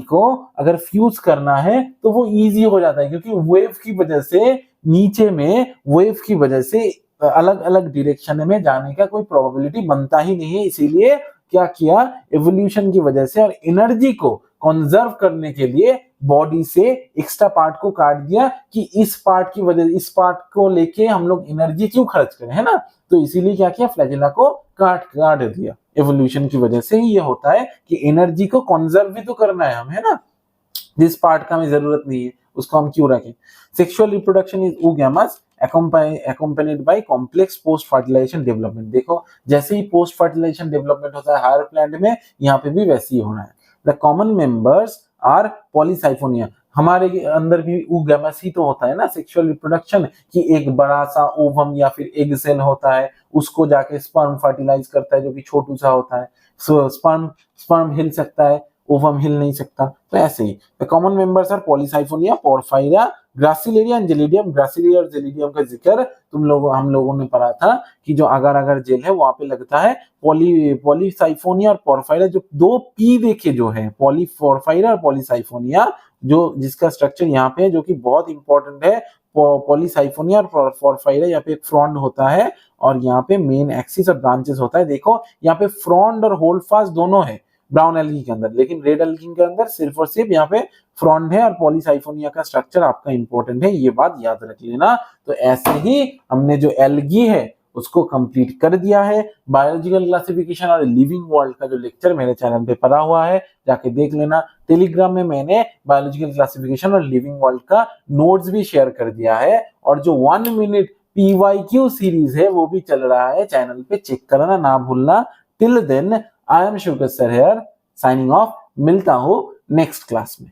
को अगर फ्यूज करना है तो वो इजी हो जाता है, क्योंकि वेव की वजह से नीचे में वेव की वजह से अलग अलग डायरेक्शन में जाने का कोई प्रोबेबिलिटी बनता ही नहीं है। इसीलिए क्या किया, एवोल्यूशन की वजह से और एनर्जी को कंजर्व करने के लिए बॉडी से एक्स्ट्रा पार्ट को काट दिया कि इस पार्ट को लेके हम लोग एनर्जी क्यों खर्च करें, है ना। तो इसीलिए क्या किया, फ्लैजेला को काट दिया। एवोल्यूशन की वजह से ही ये होता है कि एनर्जी को कंजर्व भी तो करना है हम, है ना। जिस पार्ट का हमें जरूरत नहीं है उसको हम क्यों रखें। Sexual reproduction is oogamous accompanied by complex post fertilization development। देखो जैसे ही पोस्ट फर्टिलाइजेशन डेवलपमेंट होता है हायर प्लांट में, यहाँ पे भी वैसे ही होना है। The common members are polysiphonia. हमारे अंदर भी oogamous ही तो होता है ना सेक्सुअल रिप्रोडक्शन, कि एक बड़ा सा ओवम या फिर एग सेल होता है, उसको जाके स्पर्म फर्टिलाइज करता है जो कि छोटू सा होता है। सो स्पर्म हिल सकता है, ओवम हिल नहीं सकता। तो ऐसे ही the common members are Polysiphonia, Porphyra, Gracilaria and Gelidium. Gracilaria और जेलिडियम का जिक्र हम लोगों ने पढ़ा था कि जो अगर अगर जेल है वहां पे लगता है पॉलीसाइफोनिया और पोरफायरा। जो दो पी देखे जो है, पोरफायरा और पॉलीसाइफोनिया, जो जिसका स्ट्रक्चर यहाँ पे है जो कि बहुत इंपॉर्टेंट है। पॉलीसाइफोनिया और पोरफायरा, यहाँ पे एक फ्रॉन्ड होता है और यहाँ पे मेन एक्सिस और ब्रांचेस होता है। देखो यहाँ पे फ्रॉन्ड और होल्डफास्ट दोनों है ब्राउन एल्गी के अंदर, लेकिन रेड एल्गी के अंदर सिर्फ और सिर्फ यहाँ पे फ्रॉन्ड है, और पॉलीसाइफोनिया का स्ट्रक्चर आपका इंपॉर्टेंट है, ये बात याद रख लेना। तो ऐसे ही हमने जो एल्गी है उसको कंप्लीट कर दिया है। बायोलॉजिकल क्लासिफिकेशन और लिविंग वर्ल्ड का जो लेक्चर मेरे चैनल पे पड़ा हुआ है, जाके देख लेना। टेलीग्राम में मैंने बायोलॉजिकल क्लासिफिकेशन और लिविंग वर्ल्ड का नोट्स भी शेयर कर दिया है, और जो 1 मिनट PYQ सीरीज है वो भी चल रहा है, चैनल पे चेक करना ना भूलना। Till then I am sugar sir here, signing off. मिलता हूं नेक्स्ट क्लास में।